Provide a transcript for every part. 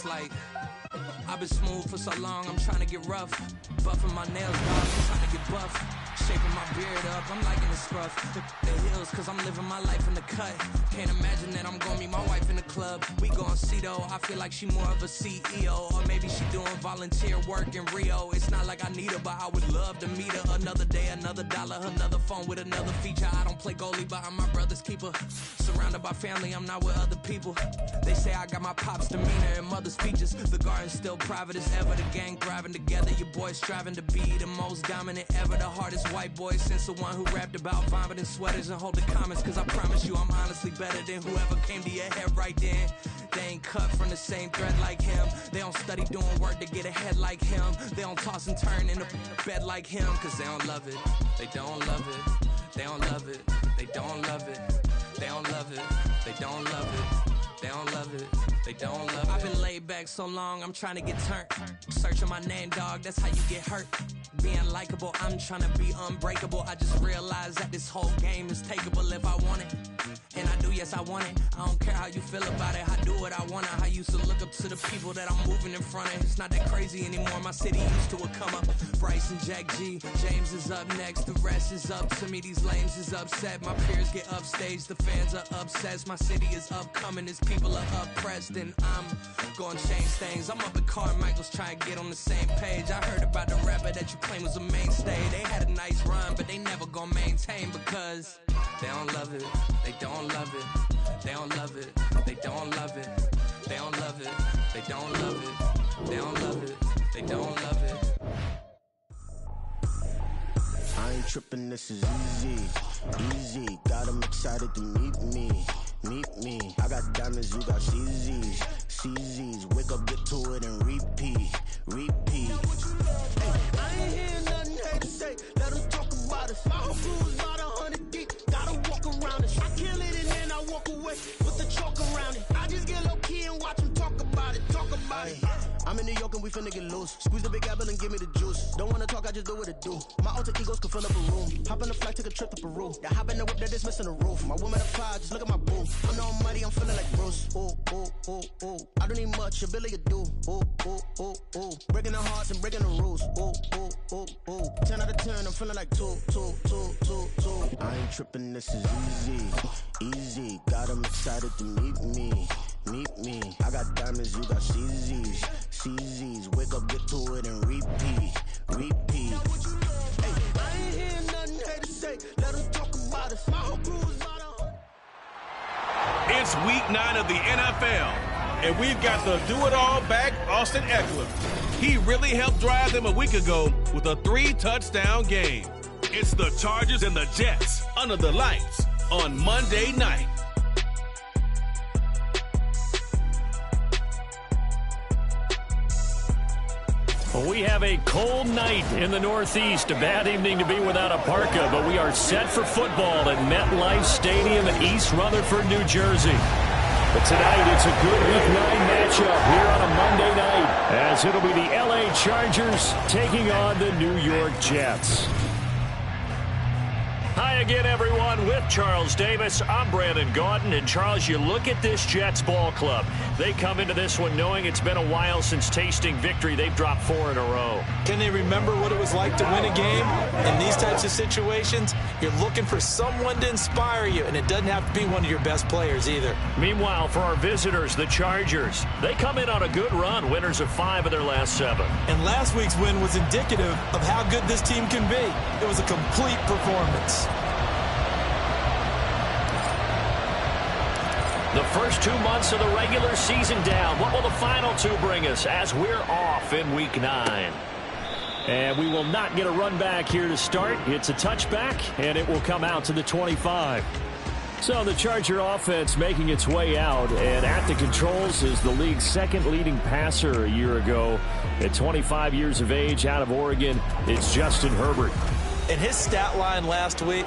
It's like I've been smooth for so long, I'm trying to get rough. Buffing my nails, dog, I'm trying to get buff. Shaping my beard up, I'm liking the scruff. The heels, cause I'm living my life in the cut. Can't imagine that I'm gonna meet my wife in the club. We gon' see though, I feel like she more of a CEO. Or maybe she doing volunteer work in Rio. It's not like I need her, but I would love to meet her. Another day, another dollar, another phone with another feature. I don't play goalie, but I'm my brother's keeper. Surrounded by family, I'm not with other people. They say I got my pop's demeanor and mother's features. The garden's still private as ever, the gang thriving together. Your boys striving to be the most dominant ever. The hardest white boy since the one who rapped about vomiting sweaters and holding comments. Cause I promise you I'm honestly better than whoever came to your head right then. They ain't cut from the same thread like him. They don't study doing work to get ahead like him. They don't toss and turn in the bed like him. Cause they don't love it, they don't love it. They don't love it, they don't love it. They don't love it, they don't love it. They don't love it, they don't love it. I've been laid back so long, I'm trying to get turned. Searching my name, dog, that's how you get hurt. Being likable, I'm trying to be unbreakable. I just realized that this whole game is takeable if I want it. And I do, yes, I want it. I don't care how you feel about it. I do what I want. I used to look up to the people that I'm moving in front of. It's not that crazy anymore. My city used to a come up. Bryce and Jack G. James is up next. The rest is up to me. These lames is upset. My peers get upstaged. The fans are obsessed. My city is upcoming. His people are oppressed. And I'm gonna change things. I'm up at Carmichael's trying to get on the same page. I heard about the rapper that you claim was a mainstay. They had a nice run, but they never gonna maintain because they don't love it. They don't love it. They don't love it. They don't love it. They don't love it. They don't love it. They don't love it. They don't love it. I ain't tripping, this is easy. Easy, got 'em excited to meet me. Meet me. I got diamonds, you got CZs. CZs, wake up, get to it, and repeat. Repeat. Hey, I ain't hearing nothing hate to say. Let them talk about us. My whole crew is about 100 deep. Gotta walk around it. I kill it and then I walk away with the chalk around it. I just get low key and watch them talk about it. Talk about it. I'm in New York and we finna get loose. Squeeze the big apple and give me the juice. Don't wanna talk, I just do what it do. My alter egos can fill up a room. Hop on the flight, take a trip to Peru. Yeah, hop in the whip that is missing the roof. My woman applied, just look at my boo. I'm the almighty, I'm feeling like Bruce. Ooh, ooh, ooh, ooh. I don't need much, ability to do. Ooh, ooh, ooh, ooh. Breaking the hearts and breaking the rules. Ooh, ooh, ooh, ooh. 10 out of 10, I'm feeling like 2, 2, 2, 2, 2. I ain't tripping, this is easy. Easy, got 'em excited to meet me. Meet me. I got diamonds, you got CZs. CZs, wake up, get to it, and repeat. Repeat. Hey, I ain't hearing nothing hate to say. Let them talk about us. My whole crew is about It's week 9 of the NFL, and we've got the do-it-all back, Austin Eckler. He really helped drive them a week ago with a 3-touchdown game. It's the Chargers and the Jets under the lights on Monday night. We have a cold night in the Northeast. A bad evening to be without a parka, but we are set for football at MetLife Stadium in East Rutherford, New Jersey. But tonight, it's a good Week 9 matchup here on a Monday night, as it'll be the LA Chargers taking on the New York Jets. Hi again, everyone. With Charles Davis, I'm Brandon Gaudin. And, Charles, you look at this Jets ball club. They come into this one knowing it's been a while since tasting victory. They've dropped 4 in a row. Can they remember what it was like to win a game? In these types of situations, you're looking for someone to inspire you, and it doesn't have to be one of your best players either. Meanwhile, for our visitors, the Chargers, they come in on a good run, winners of 5 of their last 7. And last week's win was indicative of how good this team can be. It was a complete performance. The first 2 months of the regular season down. What will the final 2 bring us as we're off in Week 9? And we will not get a run back here to start. It's a touchback, and it will come out to the 25. So the Charger offense making its way out, and at the controls is the league's second leading passer a year ago. At 25 years of age, out of Oregon, it's Justin Herbert. And his stat line last week,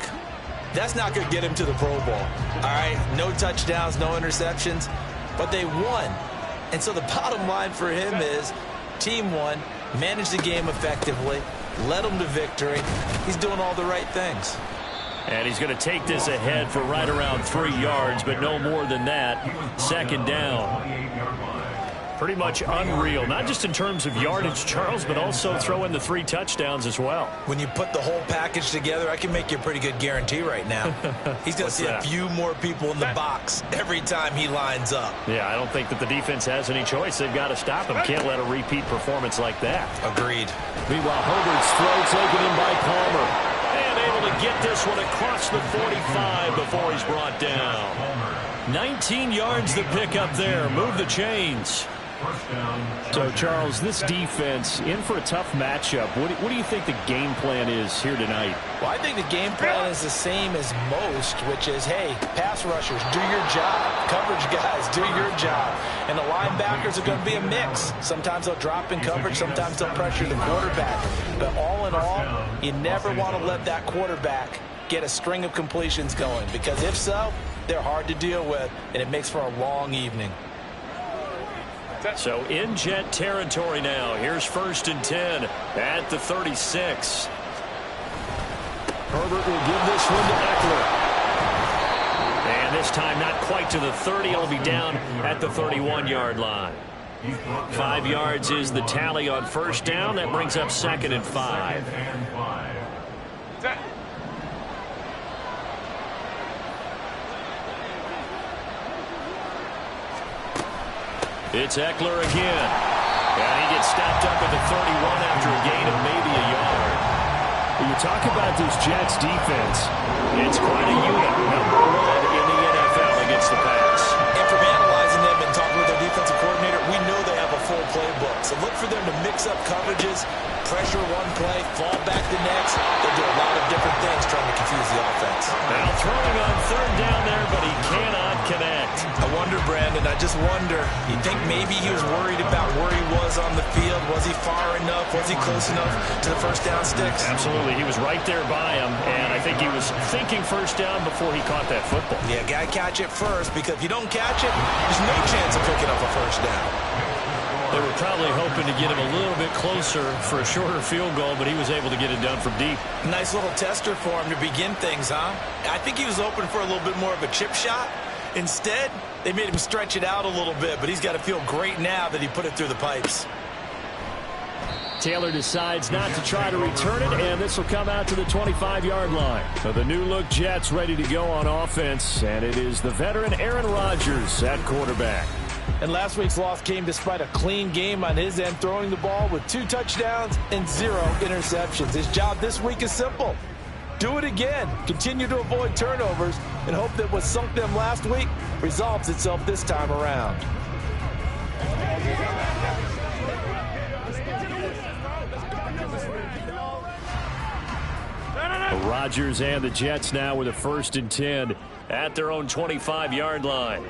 that's not going to get him to the Pro Bowl. All right, no touchdowns, no interceptions, but they won. And so the bottom line for him is team won, managed the game effectively, led them to victory. He's doing all the right things. And he's going to take this ahead for right around 3 yards, but no more than that. Second down. Pretty much unreal, not just in terms of yardage, Charles, but also throw in the 3 touchdowns as well. When you put the whole package together, I can make you a pretty good guarantee right now. He's going to see a few more people in the box every time he lines up. Yeah, I don't think that the defense has any choice. They've got to stop him. Can't let a repeat performance like that. Agreed. Meanwhile, Herbert's throw taken in by Palmer. And able to get this one across the 45 before he's brought down. 19 yards the pick up there. Move the chains. So, Charles, this defense in for a tough matchup. What do you think the game plan is here tonight? Well, I think the game plan is the same as most, which is, hey, pass rushers, do your job. Coverage guys, do your job. And the linebackers are going to be a mix. Sometimes they'll drop in coverage. Sometimes they'll pressure the quarterback. But all in all, you never want to let that quarterback get a string of completions going, because if so, they're hard to deal with, and it makes for a long evening. So in Jet territory now. Here's 1st and 10 at the 36. Herbert will give this one to Eckler. And this time not quite to the 30. It'll be down at the 31-yard line. 5 yards is the tally on 1st down. That brings up 2nd and 5. It's Eckler again. And he gets stopped up at the 31 after a gain of maybe a yard. When you talk about this Jets defense, it's quite a unit. Number 1 in the NFL against the pass. And from analyzing them and talking with their defensive coordinator, we know they have a full playbook. So look for them to mix up coverages, pressure one play, fall back the next. They'll do a lot of different things trying to confuse the offense. Now throwing on 3rd down there, but he cannot connect. I wonder, Brandon, I just wonder, you think maybe he was worried about where he was on the field? Was he far enough? Was he close enough to the 1st down sticks? Absolutely. He was right there by him, and I think he was thinking 1st down before he caught that football. Yeah, got to catch it first, because if you don't catch it, there's no chance of picking up a 1st down. They were probably hoping to get him a little bit closer for a shorter field goal, but he was able to get it done from deep. Nice little tester for him to begin things, huh? I think he was open for a little bit more of a chip shot. Instead, they made him stretch it out a little bit, but he's got to feel great now that he put it through the pipes. Taylor decides not to try to return it, and this will come out to the 25-yard line. So the new-look Jets ready to go on offense, and it is the veteran Aaron Rodgers at quarterback. And last week's loss came despite a clean game on his end, throwing the ball with 2 touchdowns and 0 interceptions. His job this week is simple. Do it again. Continue to avoid turnovers and hope that what sunk them last week resolves itself this time around. Rodgers and the Jets now with a 1st and 10 at their own 25-yard line.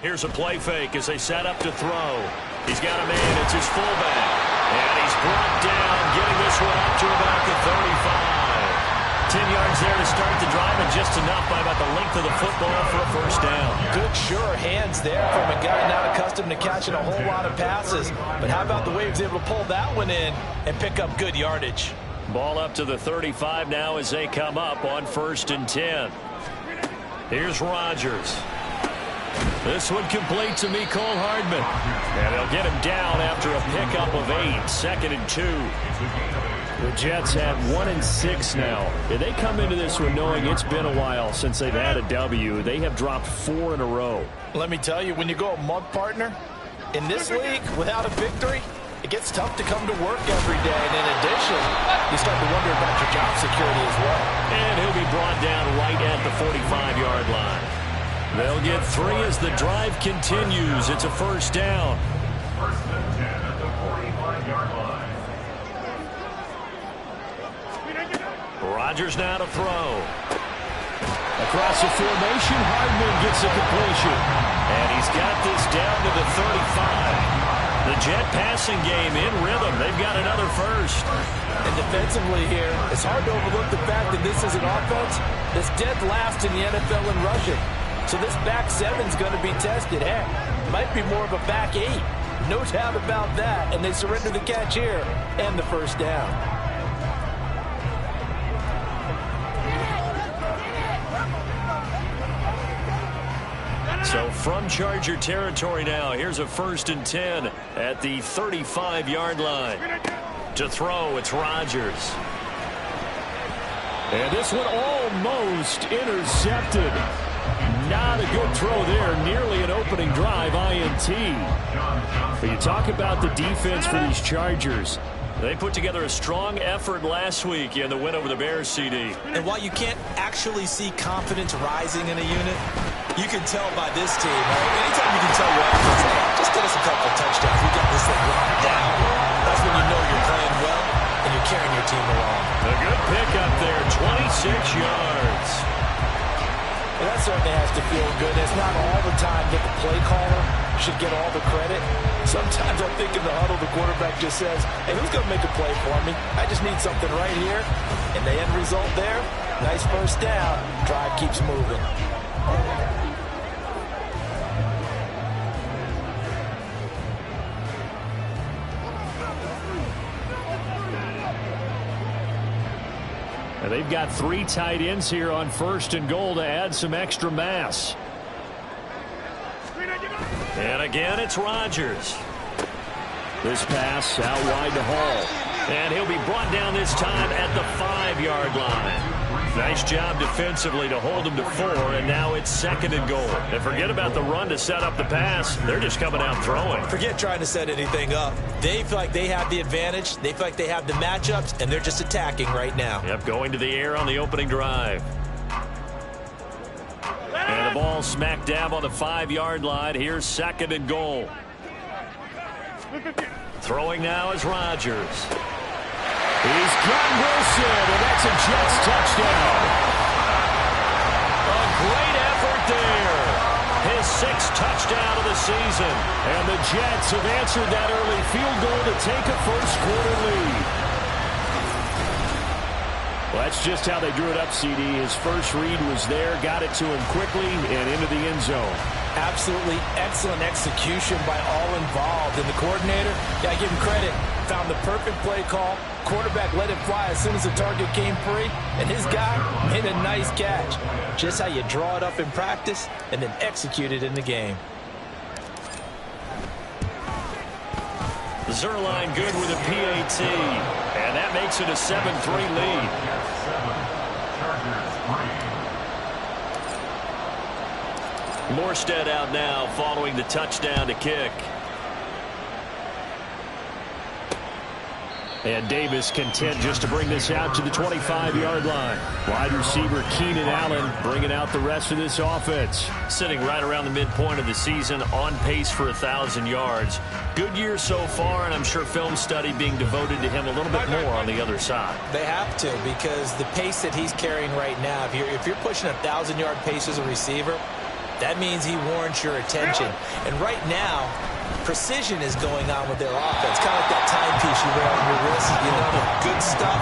Here's a play fake as they set up to throw. He's got a man. It's his fullback. And he's brought down, getting this one up to about the 35. 10 yards there to start the drive, and just enough by about the length of the football for a 1st down. Good, sure hands there from a guy not accustomed to catching a whole lot of passes. But how about the way he was able to pull that one in and pick up good yardage? Ball up to the 35 now as they come up on 1st and 10. Here's Rodgers. This one complete to Mecole Hardman. And they'll get him down after a pickup of 8. 2nd and 2. The Jets have 1 and 6 now. They come into this one knowing it's been a while since they've had a W. They have dropped 4 in a row. Let me tell you, when you go a mug partner, in this league, without a victory, it gets tough to come to work every day. And in addition, you start to wonder about your job security as well. And he'll be brought down right at the 45-yard line. They'll get 3 as the drive continues. It's a 1st down. Rodgers now to throw. Across the formation, Hardman gets a completion. And he's got this down to the 35. The Jet passing game in rhythm. They've got another 1st. And defensively here, it's hard to overlook the fact that this is an offense that's dead last in the NFL in rushing. So this back 7's going to be tested. Heck, might be more of a back 8. No doubt about that. And they surrender the catch here and the 1st down. So from Charger territory now, here's a 1st and 10 at the 35-yard line. To throw, it's Rodgers. And this one almost intercepted. Not a good throw there. Nearly an opening drive, INT. But you talk about the defense for these Chargers. They put together a strong effort last week in the win over the Bears, CD. And while you can't actually see confidence rising in a unit, you can tell by this team. Right? Anytime you can tell your offense, hey, just get us a couple of touchdowns. We got this thing locked down. That's when you know you're playing well and you're carrying your team along. A good pickup there, 26 yards. And that certainly has to feel good. It's not all the time that the play caller should get all the credit. Sometimes I think in the huddle, the quarterback just says, hey, who's going to make a play for me? I just need something right here. And the end result there, nice first down. Drive keeps moving. And they've got 3 tight ends here on 1st and goal to add some extra mass. And again, it's Rodgers. This pass out wide to Hall. And he'll be brought down this time at the 5-yard line. Nice job defensively to hold him to 4, and now it's 2nd and goal. And forget about the run to set up the pass. They're just coming out throwing. Forget trying to set anything up. They feel like they have the advantage. They feel like they have the matchups, and they're just attacking right now. Yep, going to the air on the opening drive. And the ball smack dab on the 5-yard line. Here's 2nd and goal. Throwing now is Rodgers. He's got Wilson, and that's a Jets touchdown. A great effort there. His 6th touchdown of the season. And the Jets have answered that early field goal to take a first-quarter lead. Well, that's just how they drew it up, CD. His first read was there, got it to him quickly, and into the end zone. Absolutely excellent execution by all involved. And the coordinator, got to give him credit, found the perfect play call. Quarterback let it fly as soon as the target came free, and his guy made a nice catch. Just how you draw it up in practice and then execute it in the game. Zerline good with a PAT, and that makes it a 7-3 lead. Morstead out now following the touchdown to kick. And Davis content just to bring this out to the 25-yard line. Wide receiver Keenan Allen bringing out the rest of this offense. Sitting right around the midpoint of the season, on pace for 1,000 yards. Good year so far, and I'm sure film study being devoted to him a little bit more on the other side. They have to, because the pace that he's carrying right now, if you're pushing a 1,000-yard pace as a receiver, that means he warrants your attention. And right now, precision is going on with their offense. Kind of like that timepiece you wear on your wrist. You know, the good stuff,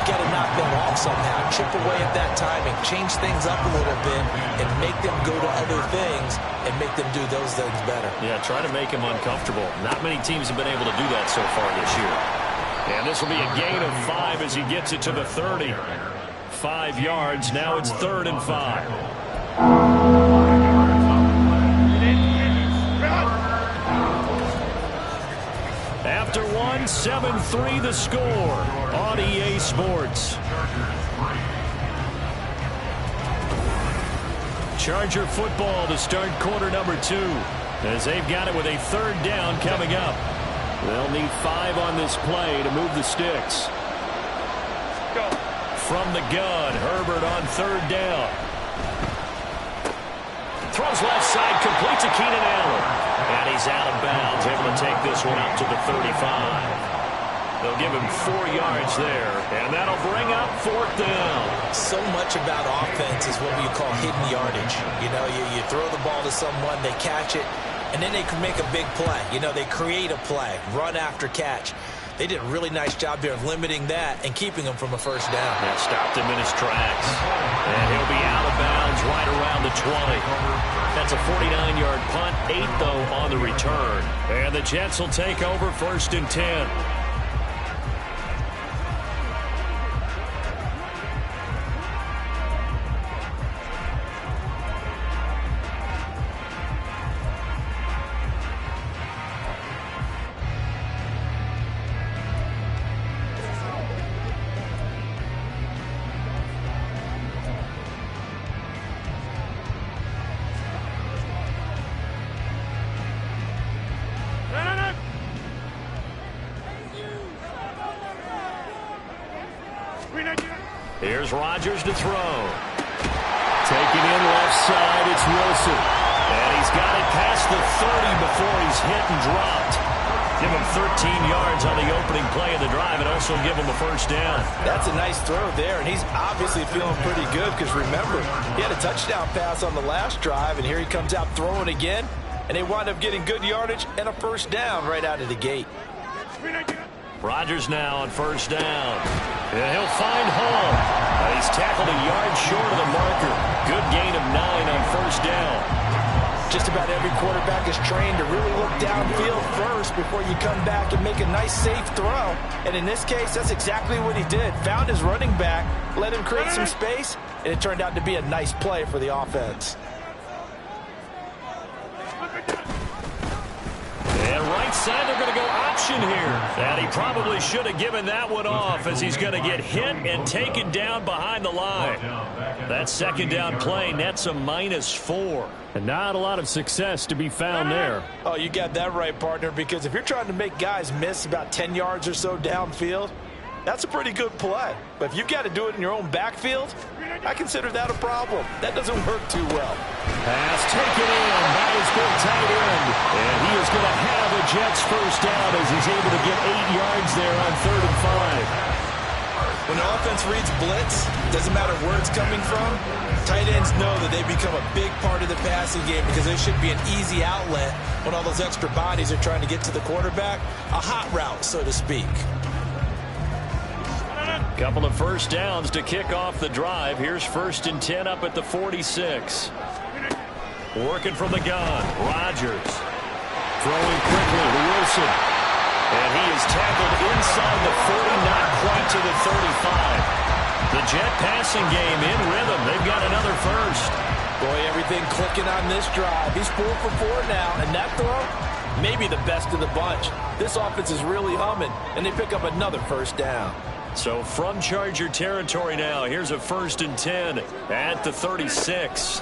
got to knock them off somehow. Chip away at that timing. Change things up a little bit and make them go to other things and make them do those things better. Yeah, try to make him uncomfortable. Not many teams have been able to do that so far this year. And this will be a gain of 5 as he gets it to the 30. 5 yards. Now it's 3rd and 5. After 7-3 the score on EA Sports. Charger football to start quarter number 2, as they've got it with a 3rd down coming up. They'll need 5 on this play to move the sticks. From the gun, Herbert on 3rd down. Throws left side, complete to Keenan Allen. And he's out of bounds, able to take this one out to the 35. They'll give him 4 yards there, and that'll bring up 4th down. So much about offense is what we call hidden yardage. You know, you throw the ball to someone, they catch it, and then they can make a big play. You know, they create a play, run after catch. They did a really nice job there of limiting that and keeping him from a 1st down. That stopped him in his tracks. And he'll be out of bounds right around the 20. That's a 49-yard punt, 8 though on the return. And the Jets will take over 1st and 10. Here's Rodgers to throw. Taking in left side, it's Wilson. And he's got it past the 30 before he's hit and dropped. Give him 13 yards on the opening play of the drive and also give him a first down. That's a nice throw there, and he's obviously feeling pretty good because, remember, he had a touchdown pass on the last drive, and here he comes out throwing again, and they wind up getting good yardage and a first down right out of the gate. Rodgers now on first down. And he'll find Hall. He's tackled a yard short of the marker. Good gain of 9 on first down. Just about every quarterback is trained to really look downfield first before you come back and make a nice, safe throw. And in this case, that's exactly what he did. Found his running back, let him create some space, and it turned out to be a nice play for the offense. And right side, they're going to go option here. And he probably should have given that one off as he's going to get hit and taken down behind the line. That second down play nets a -4. And not a lot of success to be found there. Oh, you got that right, partner, because if you're trying to make guys miss about 10 yards or so downfield, that's a pretty good play. But if you've got to do it in your own backfield, I consider that a problem. That doesn't work too well. Pass taken in by his big tight end. And he is going to have a Jets first down as he's able to get 8 yards there on 3rd and 5. When the offense reads blitz, doesn't matter where it's coming from, tight ends know that they become a big part of the passing game because there should be an easy outlet when all those extra bodies are trying to get to the quarterback. A hot route, so to speak. Couple of first downs to kick off the drive. Here's 1st and 10 up at the 46. Working from the gun, Rodgers. Throwing quickly to Wilson. And he is tackled inside the 40, not quite to the 35. The Jet passing game in rhythm. They've got another first. Boy, everything clicking on this drive. He's 4 for 4 now, and that throw, maybe the best of the bunch. This offense is really humming, and they pick up another first down. So from Charger territory now, here's a 1st and 10 at the 36.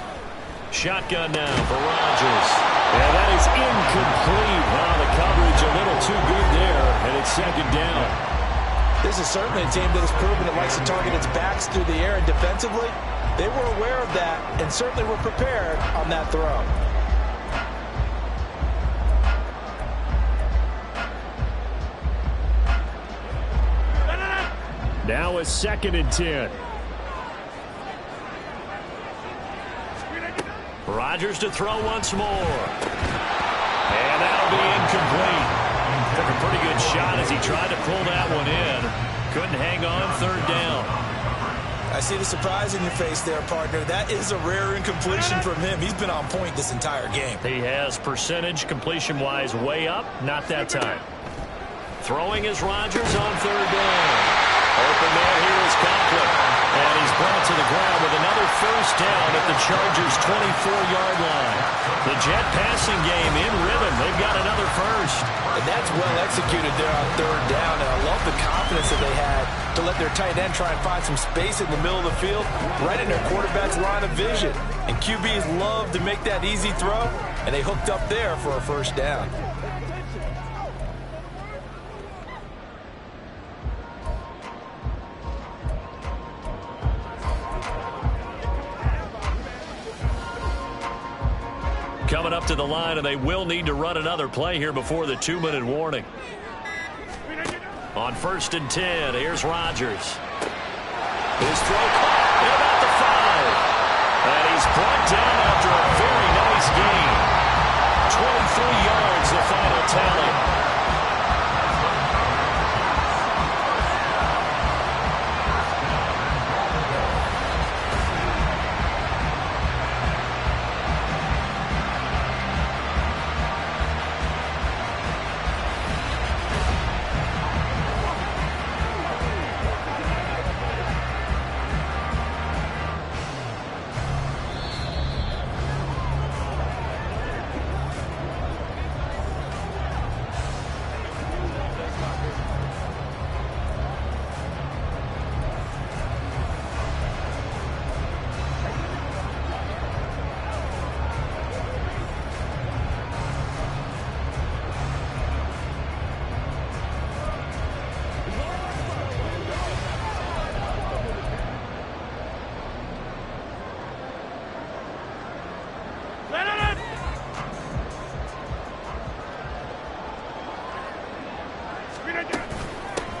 Shotgun now for Rodgers. And that is incomplete. Wow, the coverage a little too good there, and it's 2nd down. This is certainly a team that has proven it likes to target its backs through the air, and defensively, they were aware of that and certainly were prepared on that throw. Now a 2nd and 10. Rodgers to throw once more. And that'll be incomplete. Took a pretty good shot as he tried to pull that one in. Couldn't hang on 3rd down. I see the surprise in your face there, partner. That is a rare incompletion from him. He's been on point this entire game. He has percentage completion-wise way up. Not that time. Throwing is Rodgers on 3rd down. Open man here is Conklin. And he's brought to the ground with another first down at the Chargers' 24-yard line. The Jet passing game in rhythm. They've got another first. And that's well executed there on 3rd down. And I love the confidence that they had to let their tight end try and find some space in the middle of the field, right in their quarterback's line of vision. And QBs love to make that easy throw, and they hooked up there for a first down. Coming up to the line, and they will need to run another play here before the 2-minute warning. On 1st and 10, here's Rodgers. His throw caught at about the 5. And he's brought down after a very nice gain. 23 yards, the final tally.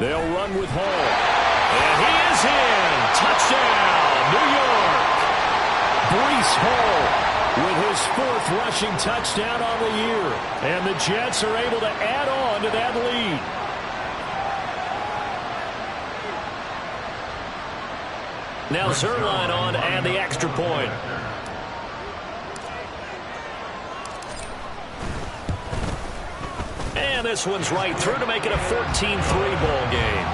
They'll run with Hall. And he is in. Touchdown, New York. Breece Hall with his 4th rushing touchdown on the year. And the Jets are able to add on to that lead. Now Zerline on to add the extra point. And this one's right through to make it a 14-3 ball game.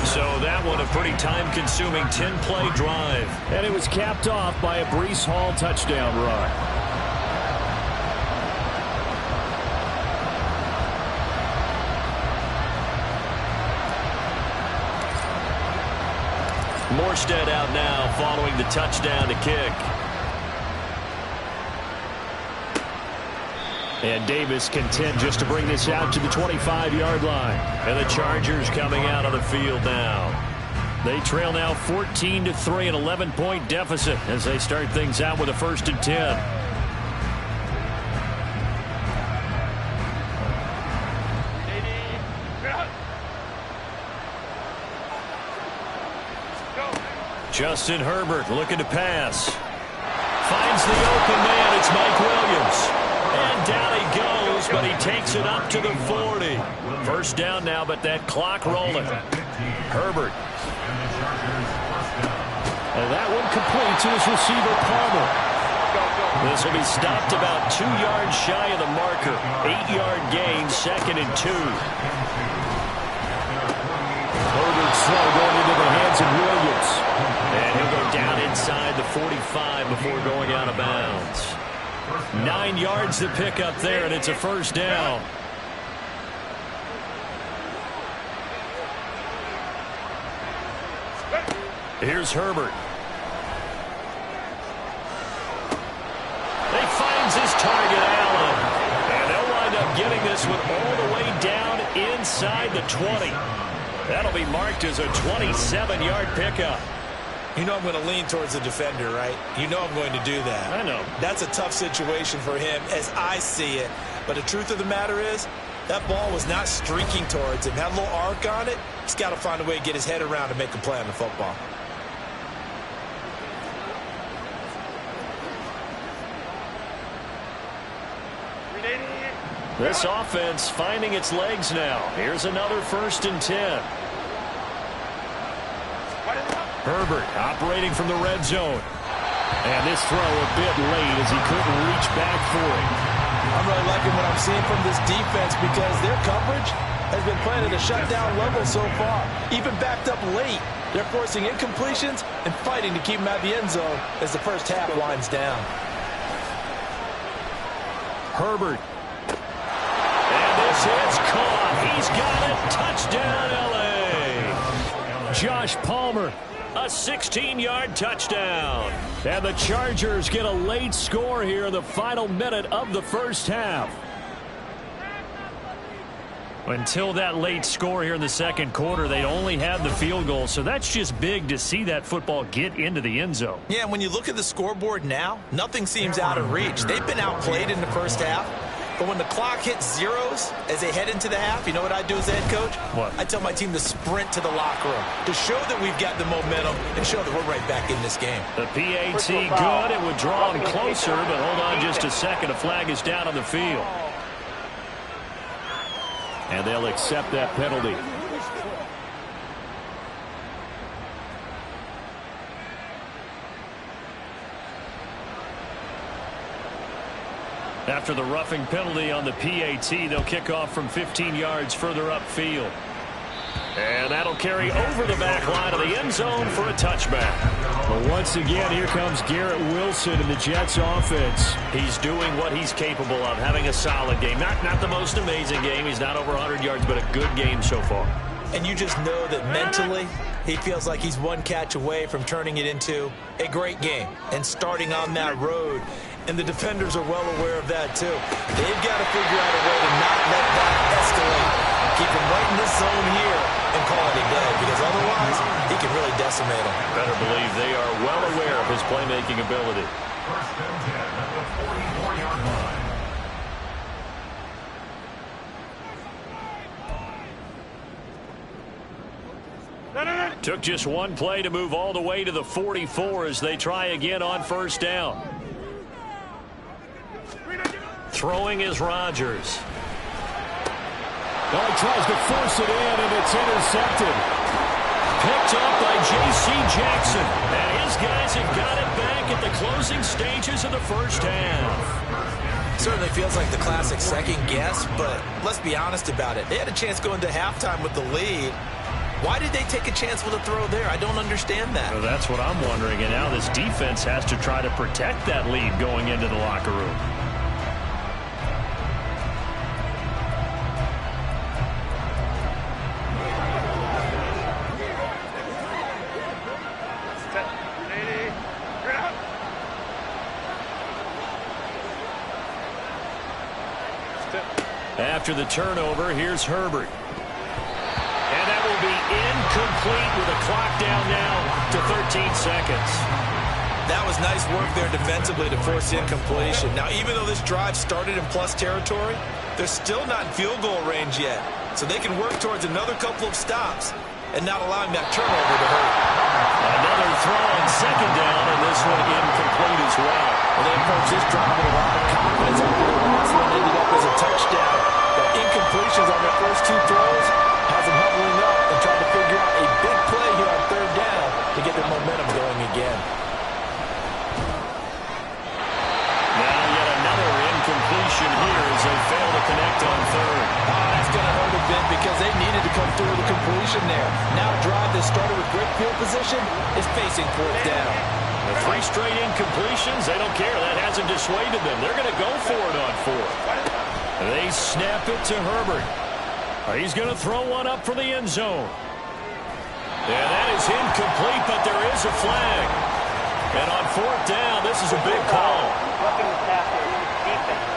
So that one a pretty time-consuming 10-play drive. And it was capped off by a Breece Hall touchdown run. Morstead out now following the touchdown to kick. And Davis content just to bring this out to the 25-yard line. And the Chargers coming out on the field now. They trail now 14-3, an 11-point deficit as they start things out with a 1st and 10. Justin Herbert looking to pass. Finds the open man. It's Mike Williams. And down he goes, but he takes it up to the 40. 1st down now, but that clock rolling. Herbert. And that one complete to his receiver, Palmer. This will be stopped about 2 yards shy of the marker. 8-yard gain, 2nd and 2. Herbert's throw going into the hands of Williams. And he'll go down inside the 45 before going out of bounds. 9 yards to pick up there, and it's a 1st down. Here's Herbert. He finds his target, Allen. And they'll wind up getting this one all the way down inside the 20. That'll be marked as a 27-yard pickup. You know I'm going to lean towards the defender, right? You know I'm going to do that. I know. That's a tough situation for him as I see it. But the truth of the matter is, that ball was not streaking towards him. Had a little arc on it. He's got to find a way to get his head around and make a play on the football. This offense finding its legs now. Here's another 1st and 10. Herbert operating from the red zone. And this throw a bit late as he couldn't reach back for it. I'm really liking what I'm seeing from this defense because their coverage has been playing at a shutdown level so far. Even backed up late, they're forcing incompletions and fighting to keep them out of the end zone as the 1st half winds down. Herbert. And this is caught. He's got it. Touchdown, L.A. Josh Palmer. A 16-yard touchdown. And the Chargers get a late score here in the final minute of the 1st half. Until that late score here in the 2nd quarter, they only had the field goal. So that's just big to see that football get into the end zone. Yeah, and when you look at the scoreboard now, nothing seems out of reach. They've been outplayed in the 1st half. But when the clock hits zeros as they head into the half, you know what I do as the head coach? What? I tell my team to sprint to the locker room to show that we've got the momentum and show that we're right back in this game. The PAT good. It would draw them closer, but hold on just a second. A flag is down on the field. And they'll accept that penalty. After the roughing penalty on the PAT, they'll kick off from 15 yards further upfield. And that'll carry over the back line of the end zone for a touchback. But once again, here comes Garrett Wilson in the Jets offense. He's doing what he's capable of, having a solid game. Not the most amazing game. He's not over 100 yards, but a good game so far. And you just know that mentally, he feels like he's one catch away from turning it into a great game and starting on that road. And the defenders are well aware of that, too. They've got to figure out a way to not let that escalate. Keep him right in this zone here and call it a day, because otherwise, he can really decimate him. Better believe they are well aware of his playmaking ability. Took just one play to move all the way to the 44 as they try again on first down. Throwing is Rodgers. Oh, he tries to force it in, and it's intercepted. Picked up by J.C. Jackson. And his guys have got it back at the closing stages of the first half. Certainly feels like the classic second guess, but let's be honest about it. They had a chance going to halftime with the lead. Why did they take a chance with a throw there? I don't understand that. Well, that's what I'm wondering. And now this defense has to try to protect that lead going into the locker room. After the turnover, here's Herbert. And that will be incomplete with a clock down now to 13 seconds. That was nice work there defensively to force incompletion. Now, even though this drive started in plus territory, they're still not in field goal range yet. So they can work towards another couple of stops and not allowing that turnover to hurt. Another throw on second down, and this one incomplete as well. Well, they approached this drive with a lot of confidence. I think the last one ended up as a touchdown. But incompletions on their first two throws has them huddling up and trying to figure out a big play here on third down to get their momentum going again. Now yet another incompletion here as they fail to connect on third. That's going to hurt a bit because they needed to come through with a completion there. Now a drive that started with great field position is facing fourth down. The 3 straight incompletions, they don't care. That hasn't dissuaded them. They're going to go for it on fourth. They snap it to Herbert. He's going to throw one up for the end zone. And that is incomplete, but there is a flag. And on fourth down, this is a big call. Roughing the passer, defense.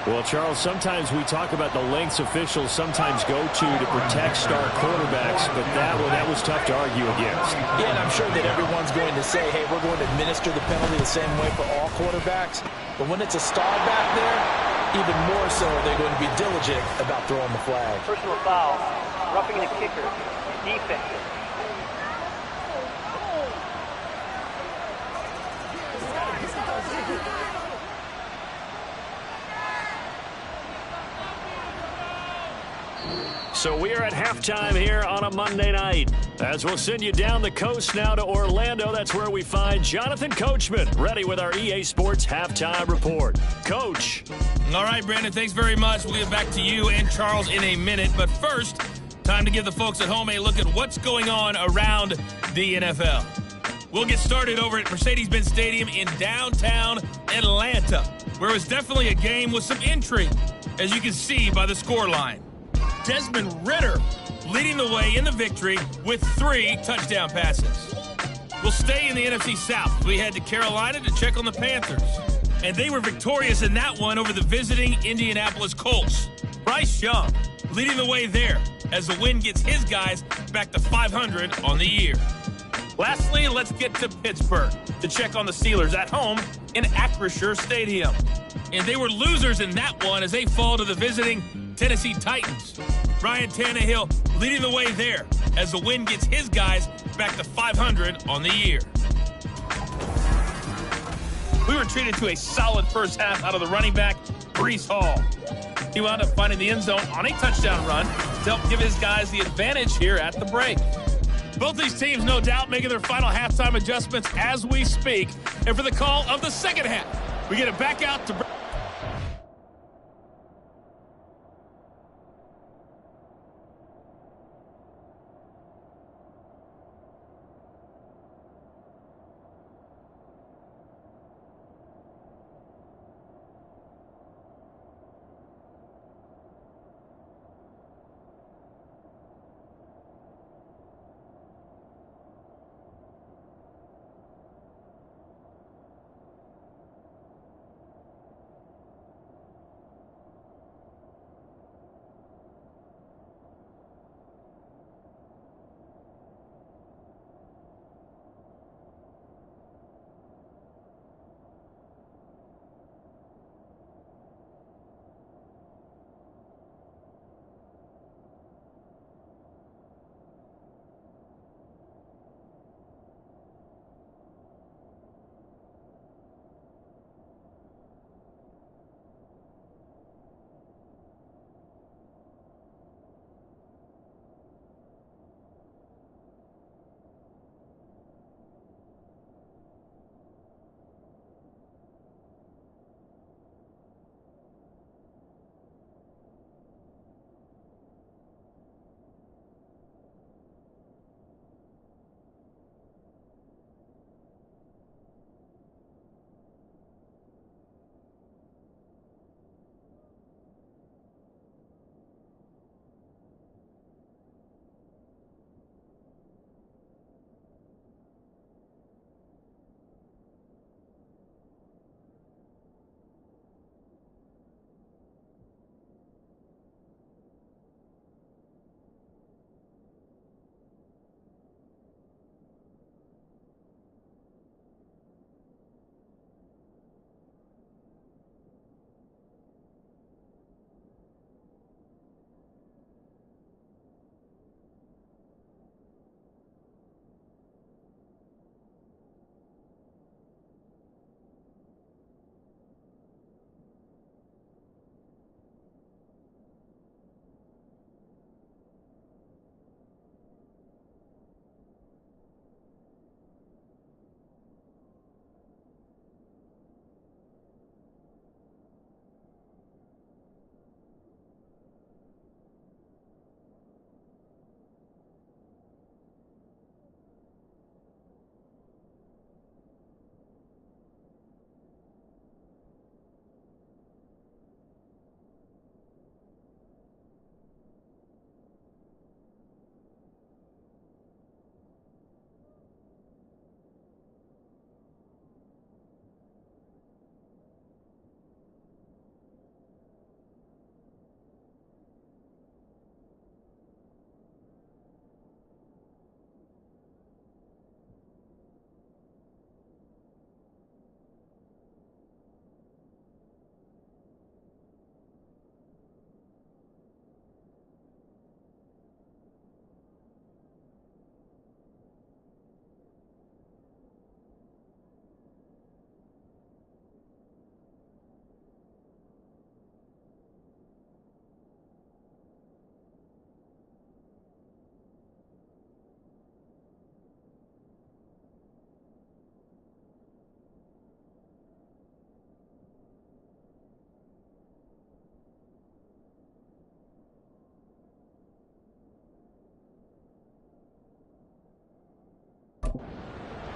Well, Charles, sometimes we talk about the lengths officials sometimes go to protect star quarterbacks, but that was tough to argue against. Yeah, and I'm sure that everyone's going to say, hey, we're going to administer the penalty the same way for all quarterbacks. But when it's a star back there, even more so they're going to be diligent about throwing the flag. Personal foul, roughing the kicker, defense. So we are at halftime here on a Monday night. As we'll send you down the coast now to Orlando, that's where we find Jonathan Coachman, ready with our EA Sports Halftime Report. Coach. All right, Brandon, thanks very much. We'll get back to you and Charles in a minute. But first, time to give the folks at home a look at what's going on around the NFL. We'll get started over at Mercedes-Benz Stadium in downtown Atlanta, where it was definitely a game with some intrigue, as you can see by the scoreline. Desmond Ridder leading the way in the victory with 3 touchdown passes. We'll stay in the NFC South. We head to Carolina to check on the Panthers. And they were victorious in that one over the visiting Indianapolis Colts. Bryce Young leading the way there as the win gets his guys back to 500 on the year. Lastly, let's get to Pittsburgh to check on the Steelers at home in Acrisure Stadium. And they were losers in that one as they fall to the visiting Tennessee Titans. Ryan Tannehill leading the way there as the win gets his guys back to 500 on the year. We were treated to a solid first half out of the running back, Breece Hall. He wound up finding the end zone on a touchdown run to help give his guys the advantage here at the break. Both these teams, no doubt, making their final halftime adjustments as we speak. And for the call of the second half, we get it back out to...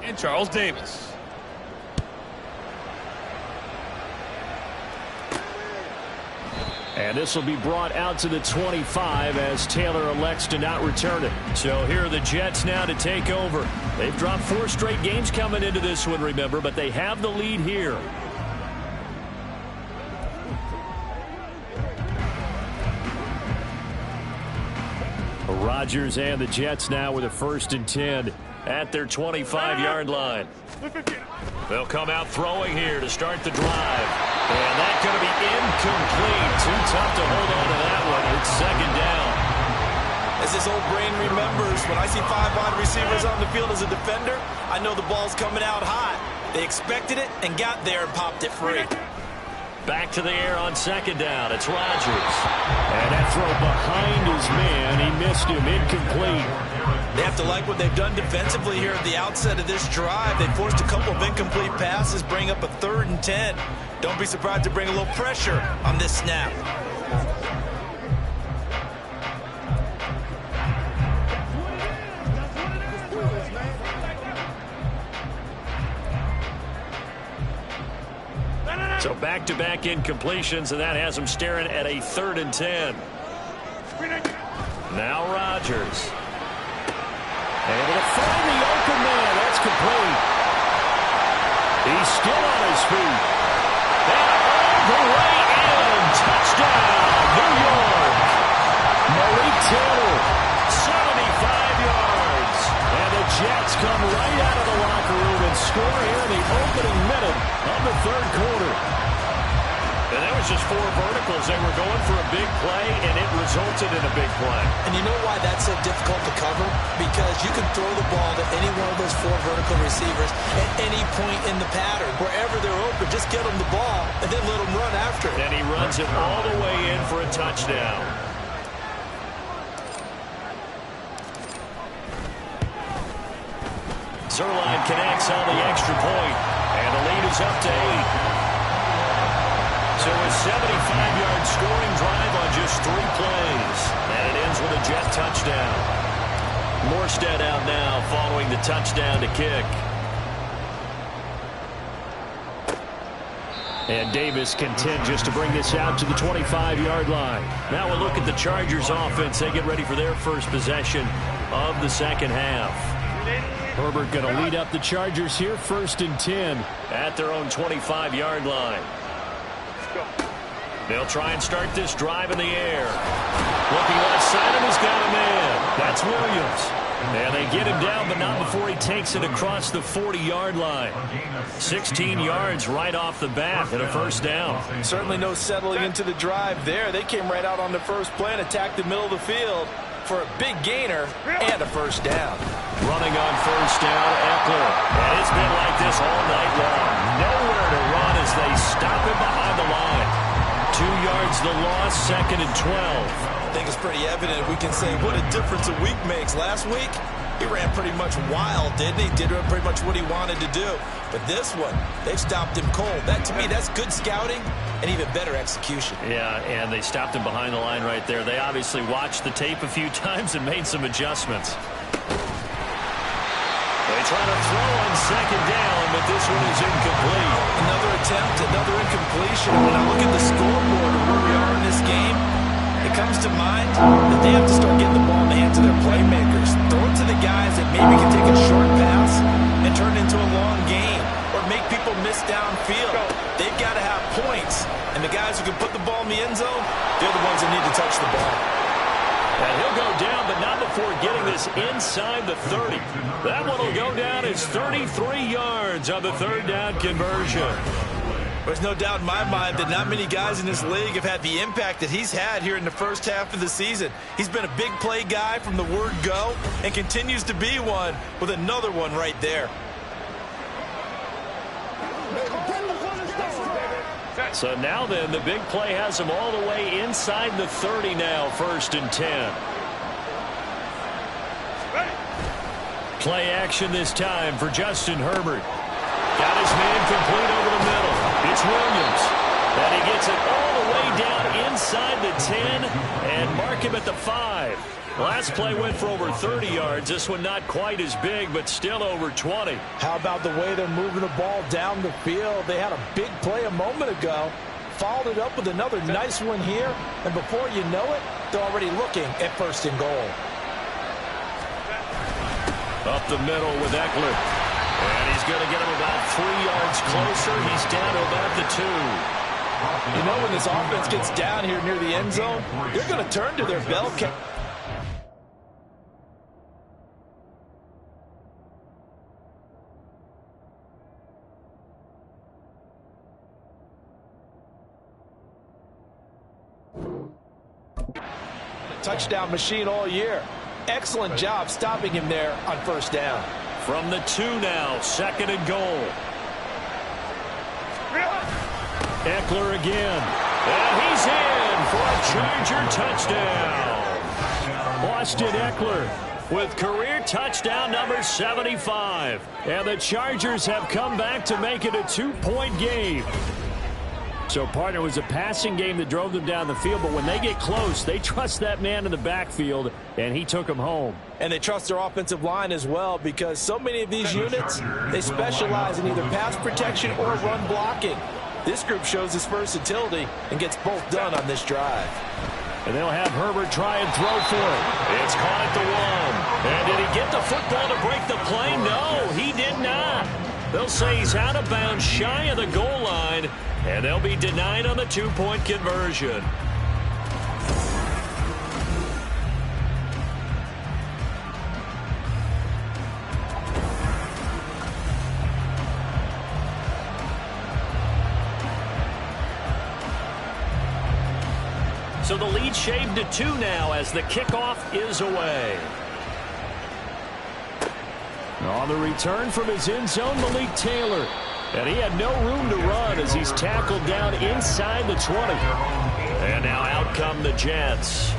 and Charles Davis. And this will be brought out to the 25 as Taylor elects to not return it. So here are the Jets now to take over. They've dropped 4 straight games coming into this one, remember, but they have the lead here. Rodgers and the Jets now with a 1st and 10 at their 25-yard line. They'll come out throwing here to start the drive. And that's going to be incomplete. Too tough to hold on to that one. It's 2nd down. As his old brain remembers, when I see 5 wide receivers on the field as a defender, I know the ball's coming out high. They expected it and got there and popped it free. Back to the air on 2nd down. It's Rodgers. And that throw behind his man. He missed him. Incomplete. They have to like what they've done defensively here at the outset of this drive. They forced a couple of incomplete passes, bring up a 3rd and 10. Don't be surprised to bring a little pressure on this snap. So back-to-back incompletions, and that has them staring at a 3rd and 10. Now Rodgers. Able to find the open man. That's complete. He's still on his feet. And all the way in. Touchdown, New York. Malik Taylor, 75 yards. And the Jets come right out of the locker room and score here in the opening minute of the 3rd quarter. And that was just 4 verticals. They were going for a big play, and it resulted in a big play. And you know why that's so difficult to cover? Because you can throw the ball to any one of those 4 vertical receivers at any point in the pattern. Wherever they're open, just get them the ball and then let them run after it. And he runs it all the way in for a touchdown. Zerline connects on the extra point, and the lead is up to 8. So a 75-yard scoring drive on just 3 plays. And it ends with a Jet touchdown. Morstead out now following the touchdown to kick. And Davis content just to bring this out to the 25-yard line. Now we'll look at the Chargers offense. They get ready for their first possession of the 2nd half. Herbert going to lead up the Chargers here, 1st and 10 at their own 25-yard line. They'll try and start this drive in the air. Looking left side, and he's got a man. That's Williams. And they get him down, but not before he takes it across the 40-yard line. 16 yards right off the bat and a 1st down. Certainly no settling into the drive there. They came right out on the first play and attacked the middle of the field for a big gainer and a 1st down. Running on 1st down, Eckler. And it's been like this all night long. Nowhere to run as they stop him behind the line. 2 yards the loss, 2nd and 12. I think it's pretty evident. We can say what a difference a week makes. Last week, he ran pretty much wild, didn't he? Did pretty much what he wanted to do. But this one, they've stopped him cold. That, to me, that's good scouting and even better execution. Yeah, and they stopped him behind the line right there. They obviously watched the tape a few times and made some adjustments. They try to throw on 2nd down, but this one is incomplete. Another attempt, another incompletion. When I look at the scoreboard of where we are in this game, it comes to mind that they have to start getting the ball in the hands of their playmakers. Throw it to the guys that maybe can take a short pass and turn it into a long game or make people miss downfield. They've got to have points, and the guys who can put the ball in the end zone, they're the ones that need to touch the ball. And he'll go down, but not before getting this inside the 30. That one will go down as 33 yards on the 3rd down conversion. There's no doubt in my mind that not many guys in this league have had the impact that he's had here in the first half of the season. He's been a big play guy from the word go and continues to be one with another one right there. So now then, the big play has him all the way inside the 30 now, 1st and 10. Play action this time for Justin Herbert. Got his man complete over the middle. It's Williams. And he gets it all the way down inside the 10 and mark him at the 5. Last play went for over 30 yards. This one not quite as big, but still over 20. How about the way they're moving the ball down the field? They had a big play a moment ago. Followed it up with another nice one here. And before you know it, they're already looking at 1st and goal. Up the middle with Eckler. And he's going to get him about 3 yards closer. He's down to about the 2. You know, when this offense gets down here near the end zone, they're going to turn to their bell cap. Touchdown machine all year. Excellent job stopping him there on 1st down. From the 2 now, 2nd and goal. Eckler again. And he's in for a Charger touchdown. Austin Eckler with career touchdown number 75. And the Chargers have come back to make it a 2-point game. So, partner, it was a passing game that drove them down the field, but when they get close, they trust that man in the backfield, and he took them home. And they trust their offensive line as well, because so many of these units, they specialize in either pass protection or run blocking. This group shows its versatility and gets both done on this drive. And they'll have Herbert try and throw for it. It's caught at the 1. And did he get the football to break the play? No, he did not. They'll say he's out of bounds shy of the goal line, and they'll be denied on the 2-point conversion. So the lead shaved to 2 now as the kickoff is away. On the return from his end zone, Malik Taylor. And he had no room to run as he's tackled down inside the 20. And now out come the Jets.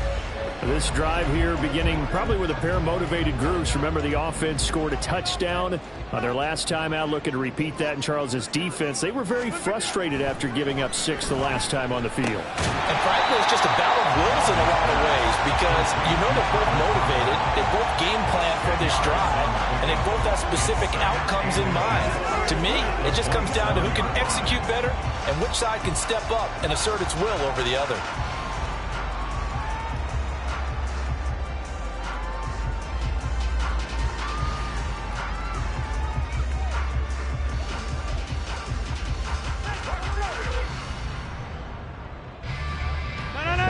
This drive here beginning probably with a pair of motivated groups. Remember, the offense scored a touchdown on their last time out, looking to repeat that in Charles's defense. They were very frustrated after giving up 6 the last time on the field. And frankly, it's just a battle of wills in a lot of ways, because you know they're both motivated, they both game plan for this drive, and they both have specific outcomes in mind. To me, it just comes down to who can execute better and which side can step up and assert its will over the other.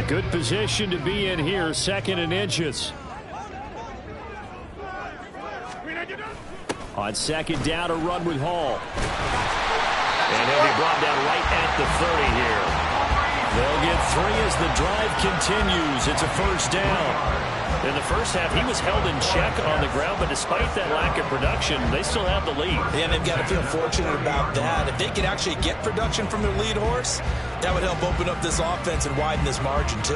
Good position to be in here, 2nd and inches. On 2nd down, a run with Hall. And he'll be brought down right at the 30 here. They'll get 3 as the drive continues. It's a 1st down. In the first half, he was held in check on the ground, but despite that lack of production, they still have the lead. Yeah, and they've got to feel fortunate about that. If they could actually get production from their lead horse, that would help open up this offense and widen this margin, too.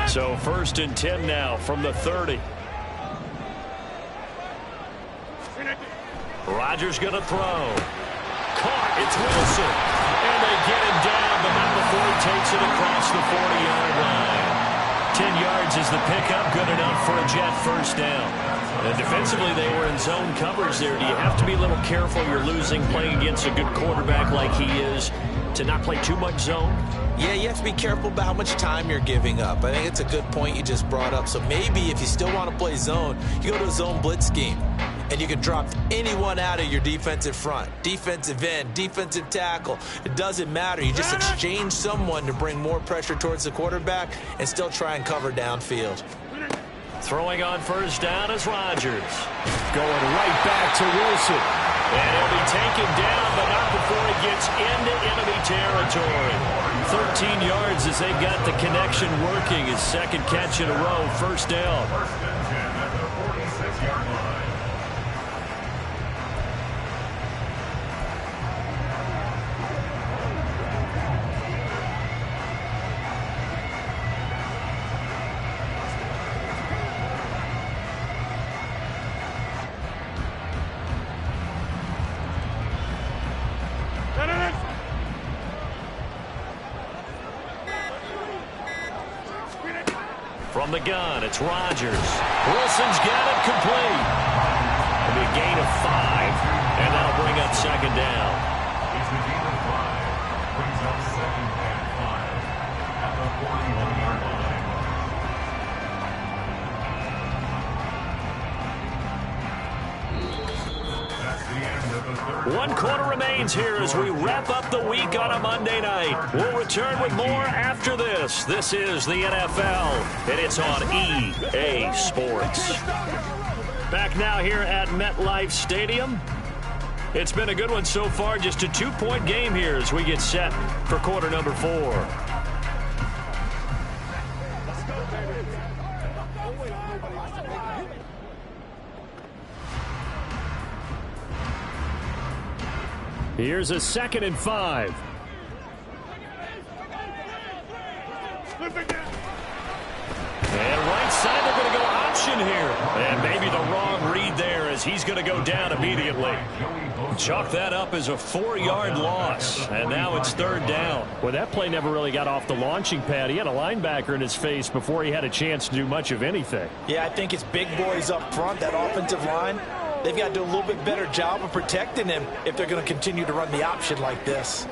So 1st and 10 now from the 30. Rodgers going to throw. Caught. It's Wilson. And they get him down, but not before he takes it across the 40-yard line. 10 yards is the pickup. Good enough for a Jet 1st down. And defensively, they were in zone coverage there. Do you have to be a little careful? You're losing playing against a good quarterback like he is to not play too much zone? Yeah, you have to be careful about how much time you're giving up. I think it's a good point you just brought up. So maybe if you still want to play zone, you go to a zone blitz scheme. And you can drop anyone out of your defensive front. Defensive end, defensive tackle. It doesn't matter. You just exchange someone to bring more pressure towards the quarterback and still try and cover downfield. Throwing on 1st down is Rodgers. Going right back to Wilson. And he'll be taken down, but not before he gets into enemy territory. 13 yards as they've got the connection working. His 2nd catch in a row, 1st down. From the gun, it's Rodgers. Wilson's got it complete. It'll be a gain of 5, and that'll bring up second down. It's a gain of 5. Brings up 2nd and 5 at the 41-yard line. That's the end of the third. 1 quarter remains here as we wrap up the week on a Monday night. We'll return with more after this. This is the NFL, and it's on EA Sports. Back now here at MetLife Stadium. It's been a good one so far, just a 2-point game here as we get set for quarter number 4. Here's a 2nd and 5. And right side, they're going to go option here. And maybe the wrong read there as he's going to go down immediately. Chalk that up as a 4-yard loss. And now it's 3rd down. Well, that play never really got off the launching pad. He had a linebacker in his face before he had a chance to do much of anything. Yeah, I think it's big boys up front, that offensive line. They've got to do a little bit better job of protecting him if they're going to continue to run the option like this.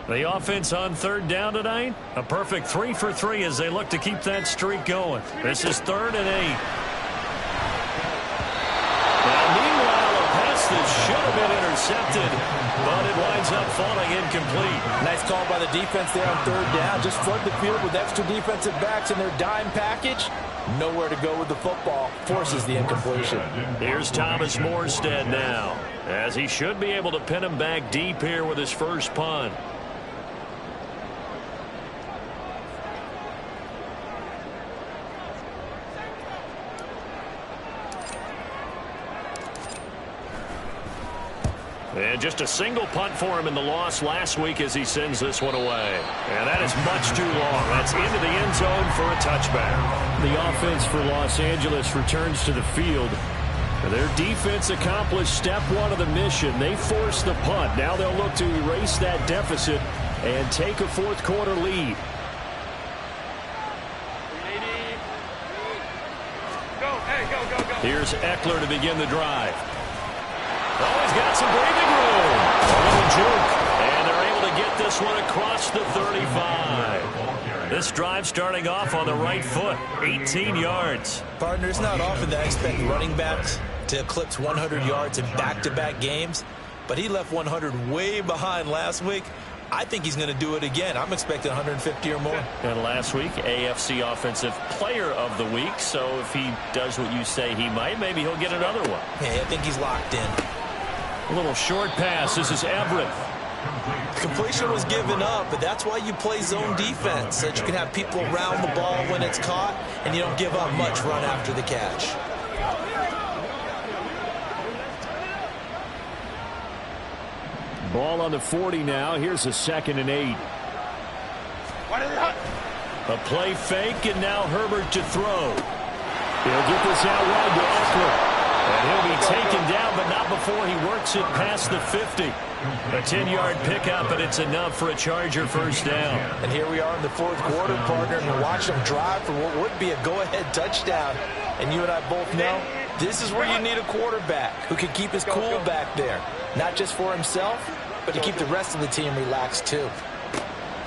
The offense on 3rd down tonight, a perfect 3 for 3 as they look to keep that streak going. This is 3rd and 8. Now, meanwhile, a pass that should have been intercepted, but it winds up falling incomplete. Nice call by the defense there on 3rd down. Just flood the field with extra defensive backs in their dime package. Nowhere to go with the football. Forces the incompletion. Here's Thomas Morstead now, as he should be able to pin him back deep here with his first punt. And just a single punt for him in the loss last week as he sends this one away. And that is much too long. That's into the end zone for a touchback. The offense for Los Angeles returns to the field. Their defense accomplished step 1 of the mission. They forced the punt. Now they'll look to erase that deficit and take a 4th quarter lead. Here's Eckler to begin the drive. Oh, he's got some breathing room. A little juke. And they're able to get this one across the 35. This drive starting off on the right foot. 18 yards. Partner, it's not often that I expect running backs to eclipse 100 yards in back-to-back games, but he left 100 way behind last week. I think he's going to do it again. I'm expecting 150 or more. And last week, AFC Offensive Player of the Week. So if he does what you say he might, maybe he'll get another one. Yeah, I think he's locked in. A little short pass. This is Everett. Completion was given up, but that's why you play zone defense, so that you can have people around the ball when it's caught, and you don't give up much run after the catch. Ball on the 40 now. Here's a 2nd and 8. A play fake, and now Herbert to throw. He'll get this out wide to Eckler. And he'll be taken down, but not before he works it past the 50. A 10-yard pickup, and it's enough for a Charger first down. And here we are in the 4th quarter, partner, and we're watching them drive for what would be a go-ahead touchdown. And you and I both know this is where you need a quarterback who can keep his cool back there. Not just for himself, but to keep the rest of the team relaxed, too.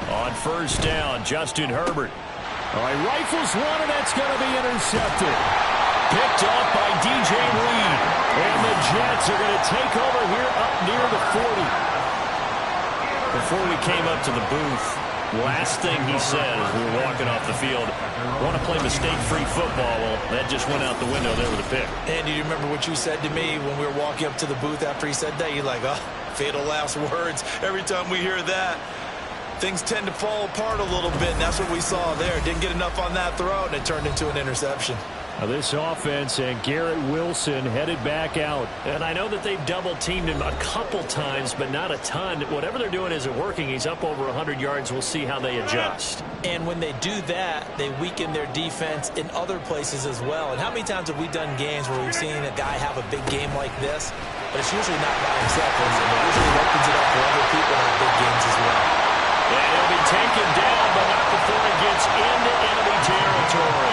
On first down, Justin Herbert. All right, rifles one, and that's going to be intercepted. Picked up by DJ Reed. And the Jets are going to take over here up near the 40. Before we came up to the booth, last thing he said as we were walking off the field, want to play mistake-free football. Well, that just went out the window there with a pick. And do you remember what you said to me when we were walking up to the booth after he said that? You're like, oh, fatal last words. Every time we hear that, things tend to fall apart a little bit, and that's what we saw there. Didn't get enough on that throw, and it turned into an interception. Now this offense and Garrett Wilson headed back out. And I know that they've double-teamed him a couple times, but not a ton. Whatever they're doing isn't working. He's up over 100 yards. We'll see how they adjust. And when they do that, they weaken their defense in other places as well. And how many times have we done games where we've seen a guy have a big game like this, but it's usually not by himself. It usually opens it up for other people in big games as well. And he'll be taken down, but not before he gets into enemy territory.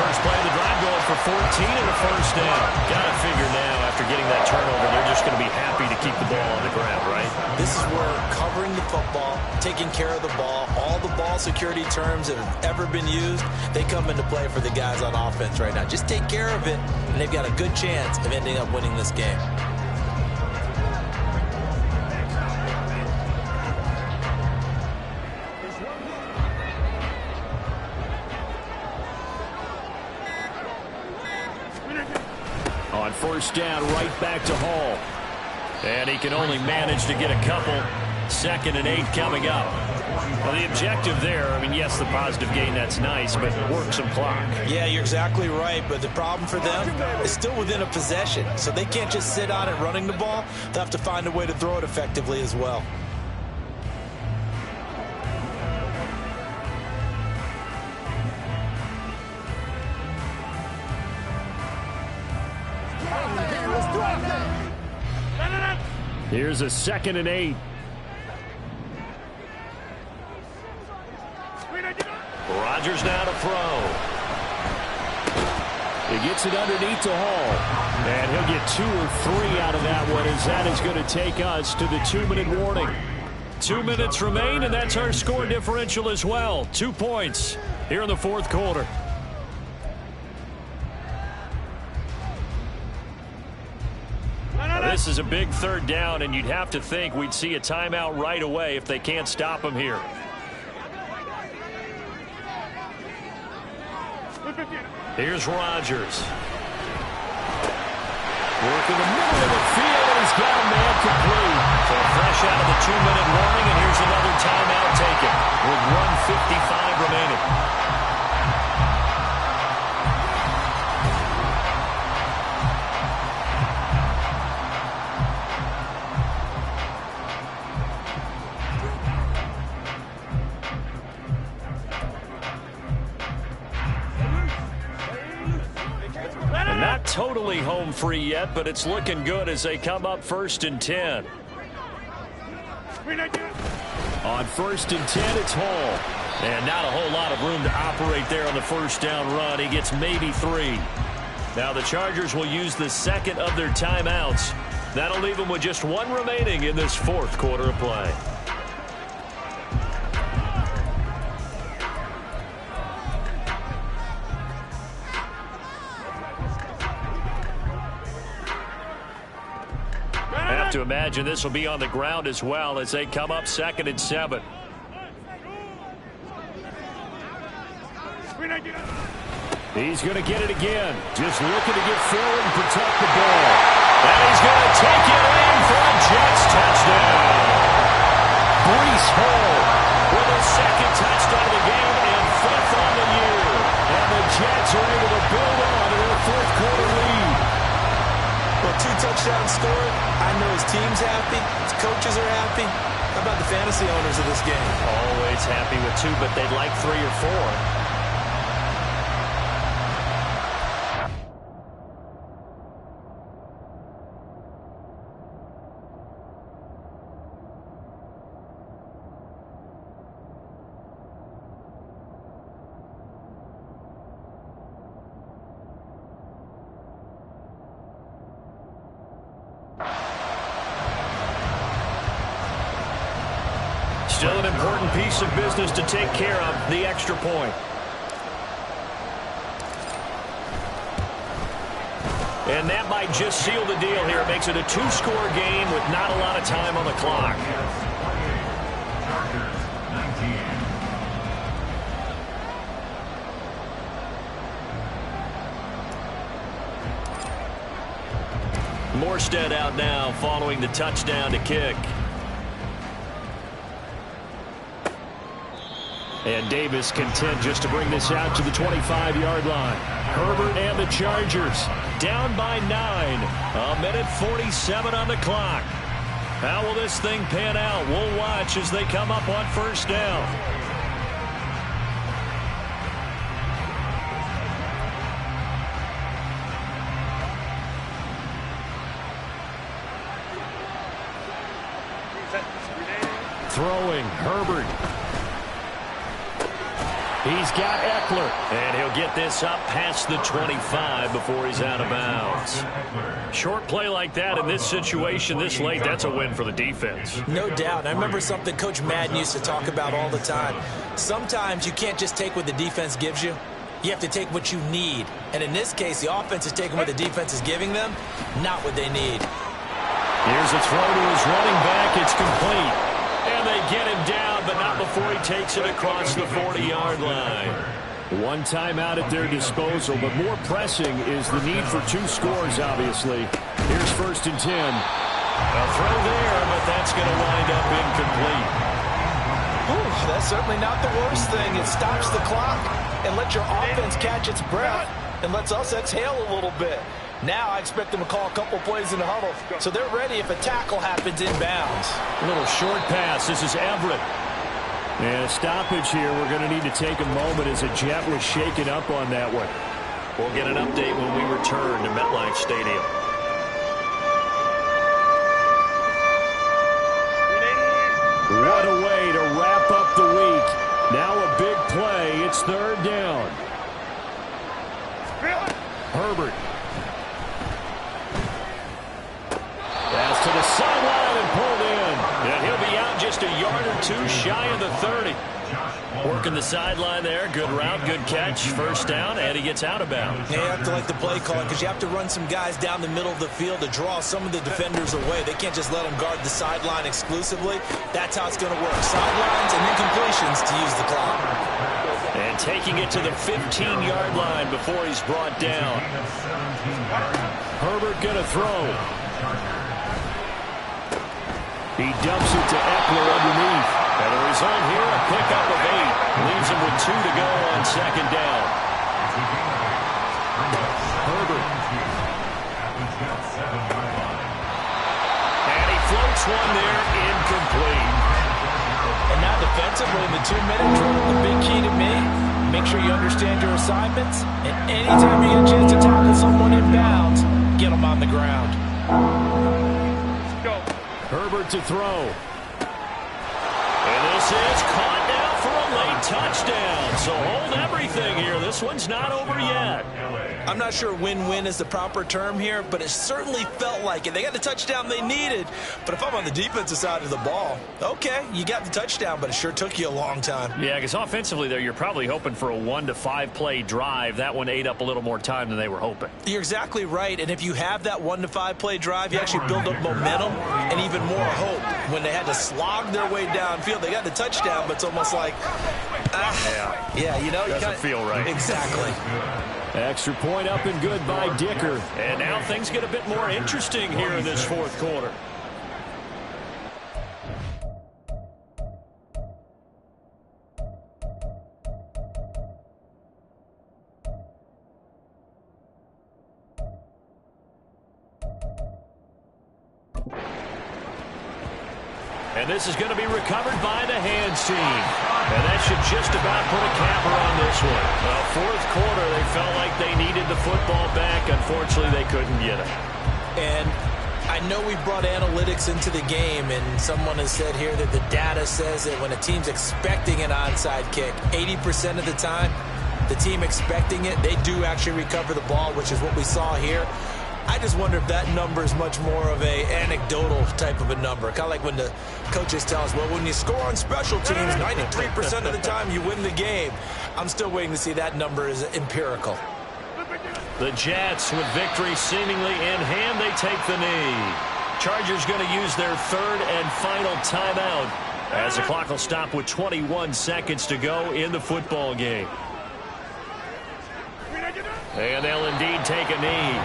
First play of the drive going for 14 and a first down. Got to figure now, after getting that turnover, they're just going to be happy to keep the ball on the ground, right? This is where covering the football, taking care of the ball, all the ball security terms that have ever been used, they come into play for the guys on offense right now. Just take care of it, and they've got a good chance of ending up winning this game. On first down, right back to Hall. And he can only manage to get a couple. 2nd and 8 coming up. Well, the objective there, I mean, yes, the positive gain, that's nice, but work some clock. Yeah, you're exactly right, but the problem for them is still within a possession, so they can't just sit on it running the ball. They'll have to find a way to throw it effectively as well. Here's a 2nd and 8. Rodgers now to throw. He gets it underneath to Hall. And he'll get 2 or 3 out of that one, as that is going to take us to the 2-minute warning. 2 minutes remain, and that's our score differential as well. 2 points here in the 4th quarter. This is a big 3rd down, and you'd have to think we'd see a timeout right away if they can't stop him here. Here's Rodgers. Working the middle of the field, and he's got a man complete. So fresh out of the 2-minute warning, and here's another timeout taken with 1:55 remaining. Not totally home free yet, but it's looking good as they come up 1st and 10. On 1st and 10, it's Hall. And not a whole lot of room to operate there on the first down run. He gets maybe 3. Now the Chargers will use the 2nd of their timeouts. That'll leave them with just 1 remaining in this 4th quarter of play. To imagine this will be on the ground as well as they come up 2nd and 7. He's going to get it again. Just looking to get forward and protect the ball. And he's going to take it in for a Jets touchdown. Breece Hall with his 2nd touchdown of the game and 5th on the year. And the Jets are able to build on to their 4th quarter lead. Well, 2 touchdowns scored. I know his team's happy. His coaches are happy. How about the fantasy owners of this game? Always happy with 2, but they'd like 3 or 4. Still an important piece of business to take care of, the extra point. And that might just seal the deal here. It makes it a 2-score game with not a lot of time on the clock. Morstead out now following the touchdown to kick. And Davis content just to bring this out to the 25-yard line. Herbert and the Chargers down by 9. 1:47 on the clock. How will this thing pan out? We'll watch as they come up on first down. throwing. Herbert. He's got Eckler. And he'll get this up past the 25 before he's out of bounds. Short play like that in this situation this late, that's a win for the defense. No doubt. I remember something Coach Madden used to talk about all the time. Sometimes you can't just take what the defense gives you. You have to take what you need. And in this case, the offense is taking what the defense is giving them, not what they need. Here's a throw to his running back. It's complete. And they get him down, but not before he takes it across the 40-yard line. One timeout at their disposal, but more pressing is the need for 2 scores, obviously. Here's 1st and 10. A throw there, but that's going to wind up incomplete. Whew, that's certainly not the worst thing. It stops the clock and lets your offense catch its breath and lets us exhale a little bit. Now I expect them to call a couple plays in the huddle, so they're ready if a tackle happens inbounds. A little short pass. This is Everett. And a stoppage here. We're going to need to take a moment as a jet was shaken up on that one. We'll get an update when we return to MetLife Stadium. What a way to wrap up the week. Now a big play. It's 3rd down. Herbert. Pass to the sideline and pulled in. And he'll be out just a yard or 2 shy of the 30. Working the sideline there. Good route, good catch. 1st down, and he gets out of bounds. Yeah, you have to like the play call because you have to run some guys down the middle of the field to draw some of the defenders away. They can't just let them guard the sideline exclusively. That's how it's going to work. Sidelines and incompletions to use the clock. And taking it to the 15-yard line before he's brought down. Herbert going to throw. He dumps it to Eckler underneath. And the result here, a pickup of 8. Leaves him with 2 to go on 2nd down. Herbert. And he floats one there, incomplete. And now defensively in the 2-minute drill, the big key to me, make sure you understand your assignments. And anytime you get a chance to tackle someone in bounds, get them on the ground. Herbert to throw. And this is caught now for a late touchdown. So hold everything here. This one's not over yet. I'm not sure win-win is the proper term here, but it certainly felt like it. They got the touchdown they needed. But if I'm on the defensive side of the ball, okay, you got the touchdown, but it sure took you a long time. Yeah, because offensively there, you're probably hoping for a 1 to 5 play drive. That one ate up a little more time than they were hoping. You're exactly right. And if you have that 1 to 5 play drive, you actually build up momentum and even more hope. When they had to slog their way downfield, they got the touchdown, but it's almost like, yeah, you know, doesn't feel right. Exactly. Extra point up and good by Dicker. And now things get a bit more interesting here in this 4th quarter. And this is going to be recovered by the hands team. And that should just about put a capper on this one. Well, 4th quarter, they felt like they needed the football back. Unfortunately, they couldn't get it. And I know we brought analytics into the game, and someone has said here that the data says that when a team's expecting an onside kick, 80% of the time, the team expecting it, they do actually recover the ball, which is what we saw here. I just wonder if that number is much more of a anecdotal type of a number. Kind of like when the coaches tell us, well, when you score on special teams, 93% of the time you win the game. I'm still waiting to see that number is empirical. The Jets, with victory seemingly in hand, they take the knee. Chargers going to use their 3rd and final timeout as the clock will stop with 21 seconds to go in the football game. And they'll indeed take a knee.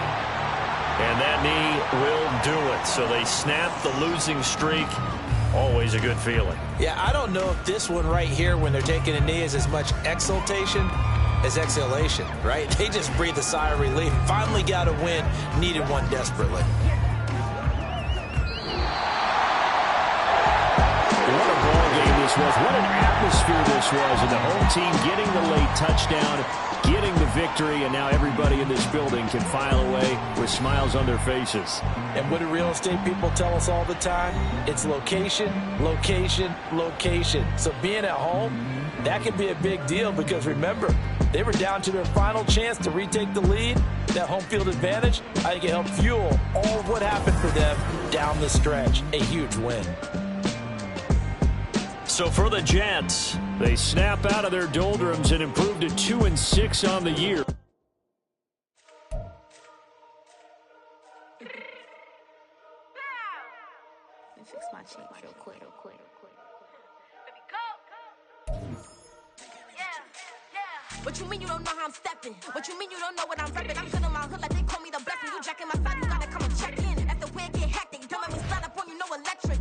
And that knee will do it. So they snap the losing streak. Always a good feeling. Yeah, I don't know if this one right here, when they're taking a knee, is as much exultation as exhalation, right? They just breathe a sigh of relief. Finally got a win. Needed one desperately. What a ball game this this was. What an atmosphere this was. And the home team getting the late touchdown, getting the victory, and now everybody in this building can file away with smiles on their faces. And what do real estate people tell us all the time? It's location, location, location. So being at home, that can be a big deal because remember, they were down to their final chance to retake the lead. That home field advantage, I think it helped fuel all of what happened for them down the stretch. A huge win. So for the Jets, they snap out of their doldrums and improve to 2-6 on the year. Fix my cheek real quick. What you mean you don't know how I'm stepping? What you mean you don't know what I'm repping? I'm good in my hood like they call me the blessing. You jacking my side, you gotta come and check in. That's the way it get hectic. Don't make me slide up on you, no electric.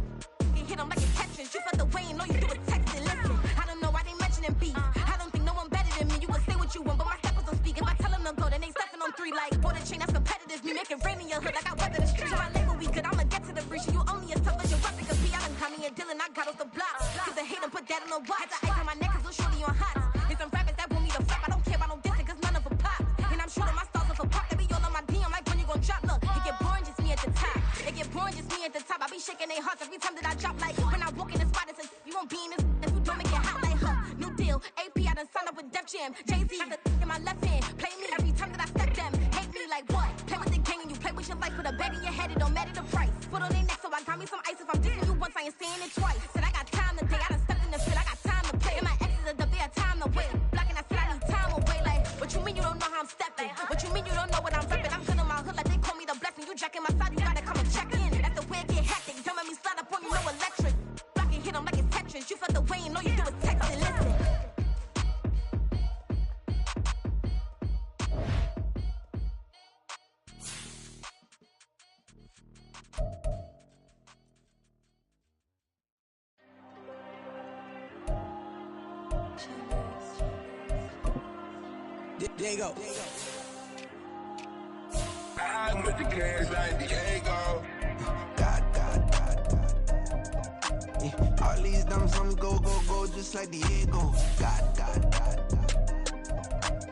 You hit them like a Tetris. You felt the way and know you do it texting. Listen, I don't know why they mentioning beef. I don't think no one better than me. You can say what you want, but my steppers don't speak. If I tell them to go, then they stepping on 3 like border chain. That's competitive. Me make it rain in your hood like I weather the streets. My label we good. I'ma get to the breach. You only as tough as your weapon. Cause P, I done caught me and Dylan. I got off the block. Cause they hate them, put that on the watch. Had the ice on my neck cause I'm shorty on hot. It's some rappers that want me to flop. I don't care about no dissing cause none of them pop. And I'm shooting my stars off a pop. They be all on my DM like when you gon' drop. Look, it get boring just me at the top. It get boring just me at the top. I be shaking their hearts every time that I drop. Like when I walk in the spot, it says you won't be in this. If you don't make it hot like her. New deal, AP, I done signed up with Def Jam. Jay-Z, got the in my left hand. Play me every time that I step them. Hate me like what? Play with the gang and you play with your life. Put a bag in your head, it don't matter the price. Put on their neck, so I got me some ice. If I'm dissing you once, I ain't saying it twice. Said I got time today, I done stepped in the field, I got time to play. And my exes are up there, time to wait. Blocking, I said I need time away. Like, what you mean you don't know how I'm stepping? What you mean you don't know what I'm repping? I'm good in my hood like they call me the blessing. You jacking my side, you gotta come and check in. That's the way it get hectic. Don't make me slide up on you, no electric. Blocking, hit them like it's Tetris. You felt the way and know you do is texting. Listen. There you go. I'm with the cash like Diego. God. Yeah, all these diamonds on me go, just like Diego. God.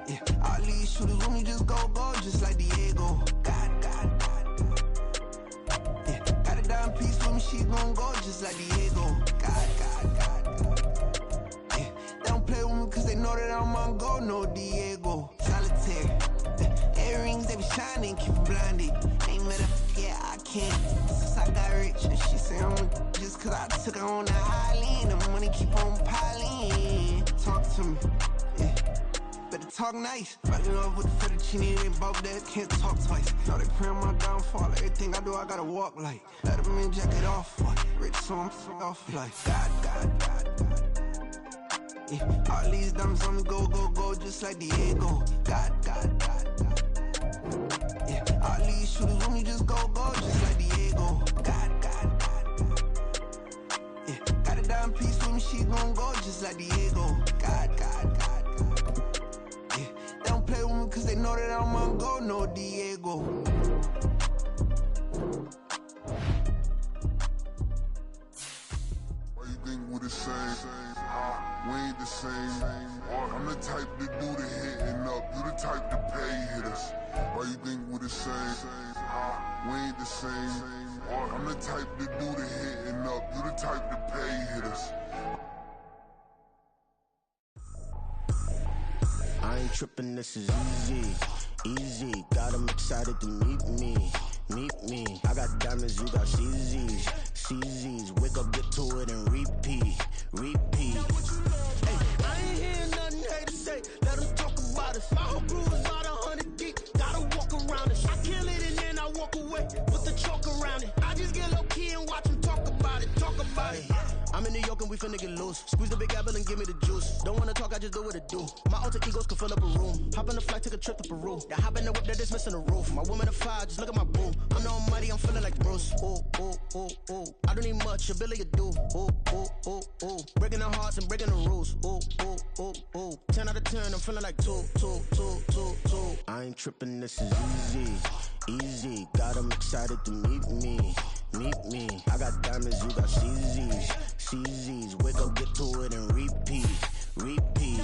Yeah, all these shooters on me just go, just like Diego. God. Yeah, got a dime piece with me, she gon' go just like Diego. God. Yeah, they don't play with me cause they know that I'm on go, no Diego. Solitaire. Earrings, they be shining, keep it blinded. Ain't met her, yeah, I can't. Since I got rich, and she say I'm just cause I took her on the island. The money keep on piling. Talk to me, yeah. Better talk nice. Fucking up with the fettuccine, they both that can't talk twice. Now they praying my downfall. Everything I do, I gotta walk like. Let them in, jacket off. Rich, so I'm off like. God. Yeah, all these diamonds on me go, just like Diego. God. Yeah, all these shooters on me just go, just like Diego. God. Yeah, got a dime piece with me, she gon' go just like Diego. God. Yeah, they don't play with me cause they know that I'm on go, no Diego. Why you think we're the same? We ain't the same. I'm the type to do the hitting up. You the type to pay hitters. Why you think we're the same? We ain't the same. I'm the type to do the hitting up. You the type to pay hitters. I ain't tripping, this is easy. Got 'em excited to meet me. I got diamonds, you got CZs. Wake up, get to it and repeat. Hey, I ain't hearing nothing haters say. Let them talk about us. My whole crew is about 100 deep. Gotta walk around it. I kill it and then I walk away. Put the chalk around it. I just get low key and watch them talk about it. I'm in New York and we finna get loose. Squeeze the big apple and give me the juice. Don't wanna talk, I just do what it do. My alter egos can fill up a room. Hop on the flight, take a trip to Peru. That hop in the whip that is missing the roof. My woman a fire, just look at my boo. I'm no money, I'm feeling like Bruce. Ooh. I don't need much, ability to do. Ooh. Breaking the hearts and breaking the rules. Ooh. 10 out of 10, I'm feeling like two. I ain't tripping, this is easy. Got 'em excited to meet me. meet me. I got diamonds, you got CZs. CZs, wake up, get to it and repeat. Repeat.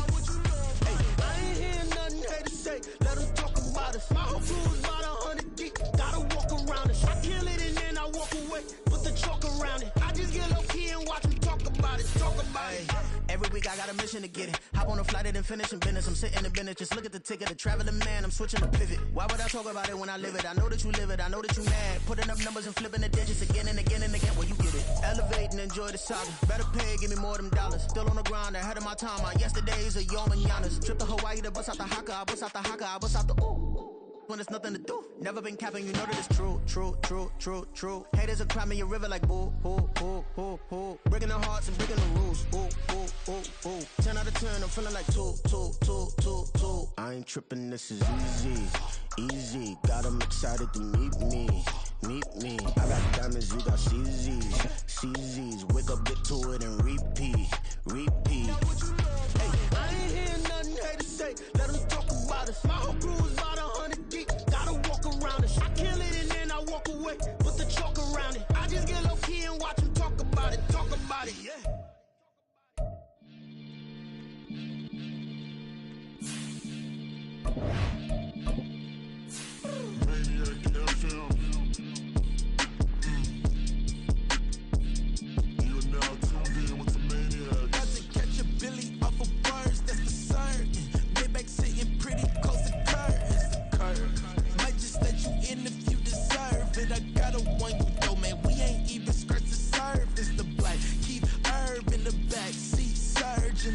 Hey, I ain't hearing nothing hate to say. Let them talk about us. My whole crew is about 100 deep. Gotta walk around us. I kill it and then I walk away. Put the chalk around it. I just get low key and watch them talk about it. Talk about it. Every week I got a mission to get it. Hop on a flight and then finish in business. I'm sitting in business. Just look at the ticket. The traveling man. I'm switching the pivot. Why would I talk about it when I live it? I know that you live it. I know that you mad. Putting up numbers and flipping the digits again and again and again. Well, you get it. Elevate and enjoy the saga. Better pay, give me more than dollars. Still on the grind, ahead of my time. My yesterdays are your mananas. Trip to Hawaii to bust out the haka. I bust out the haka. I bust out the ooh. When there's nothing to do. Never been capping, you know that it's true, true, true, true, true. Haters are crying me a river like boo, boo, boo, boo, boo. Breaking the hearts and breaking the rules. Ooh, ooh, ooh, ooh. 10 out of 10, I'm feeling like 2, 2, 2, 2, 2. I ain't tripping, this is easy, easy. Got 'em excited to meet me, meet me. I got diamonds, you got CZs, CZs. Wake up, get to it and repeat, repeat. Hey, I ain't hearing nothing hate to say. Let them talk about us. My whole crew is about 100 deep. Gotta walk around us. I kill it and then I walk away. Put the chalk around it. I just get low key and watch them talk about it. Talk about it, yeah.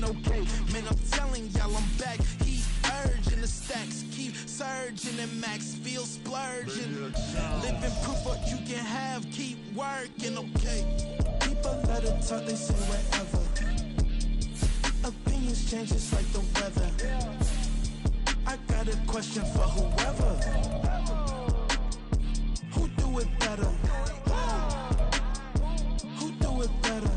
Okay, man, I'm telling y'all I'm back. Heat urging the stacks, keep surging and max feel splurging. Living proof what you can have, keep working, okay. People let it talk, they say whatever. Opinions change just like the weather. I got a question for whoever. Who do it better? Who do it better?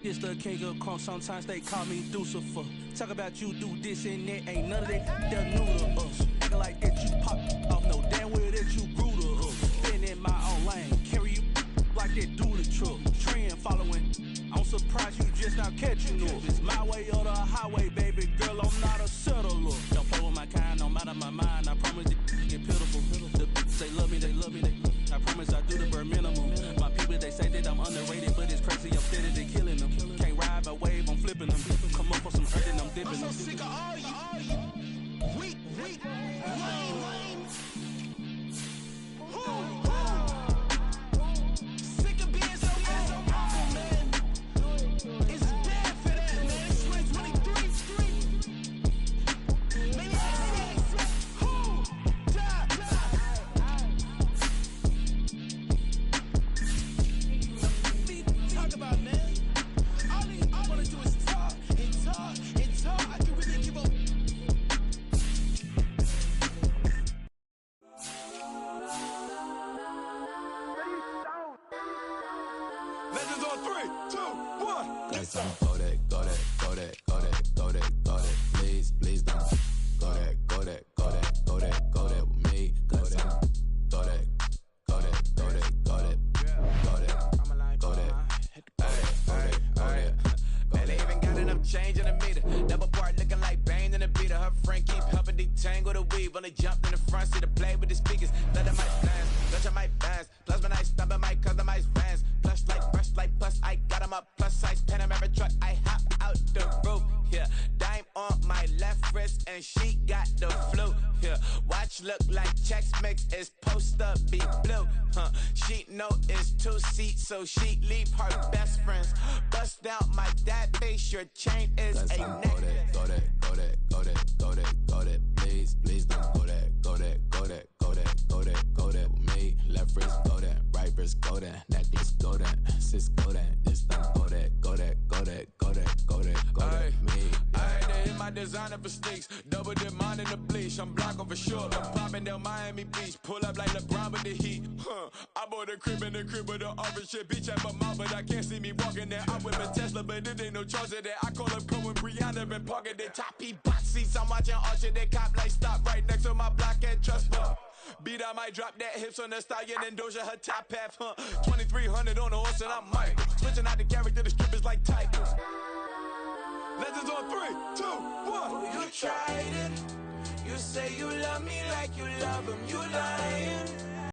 It's the king of crunk, sometimes they call me Lucifer. Talk about you do this and that, ain't none of that, they're new to us. Acting like that you pop off, no damn well that you grew to us. Been in my own lane, carry you like that do the truck. Trend following, I'm surprised you just not catching up. It's my way or the highway, baby girl, I'm not a settler. Don't play with my kind, no matter my mind, I promise it get pitiful. They love me, they love me, I promise I do the bare minimum. My people, they say that I'm underrated, but it's crazy, I'm steady, they killing them. Can't ride my wave, I'm flipping them. Come up for some earth and I'm dipping them. I'm so sick of all you. Weak, lame. Sick of being so awful, man. It's dead for that, man. It's 2023. Talk about, man. All I wanna do is talk and talk and talk. I can really give a Legends on 3, 2, 1. Let's go. Go that. Please don't. Go that with me. Go that. Man, they even got enough change in the meter. Double part looking like Bane in the beater. Her friend keep helping detangle the weave. When they jumped in the front seat to play with the speakers. Let them might dance, let your mic dance. Plus when I stumble, might customize vans. Plush like brush like plus, I got them up. Plus size Panamera truck, I hop out the roof. Yeah, dime on my left wrist and she got the flu. Yeah, watch look like Chex Mix is post up be blue. She know it's 2 seats, so she leave her best friends. Bust out my dad face, your chain is a neck. Go that. Please don't go that with me. Left wrist go that, right wrist go that, necklace go that, sis go that, just don't go that me. Alright, they hit my designer for sneaks. Double dip mine in the bleach. I'm blocking for sure. I'm popping down Miami Beach. Pull up like LeBron with the heat. I bought a crib in the crib with the office shit. Bitch at my mouth, but I can't see me walking there. I whip a Tesla, but it ain't no charge of that. I call up Cohen, Brianna, been parking the top box seats. I'm watching Archer, they cop like stop right next to my block and trust me. Beat, I might drop that hips on the stallion and Doja her top half, 2300 on the horse and I'm Michael. Switching out the character, the strippers like Tigers. Legends on 3, 2, 1. Oh, you tried it. You say you love me like you love him. You lying.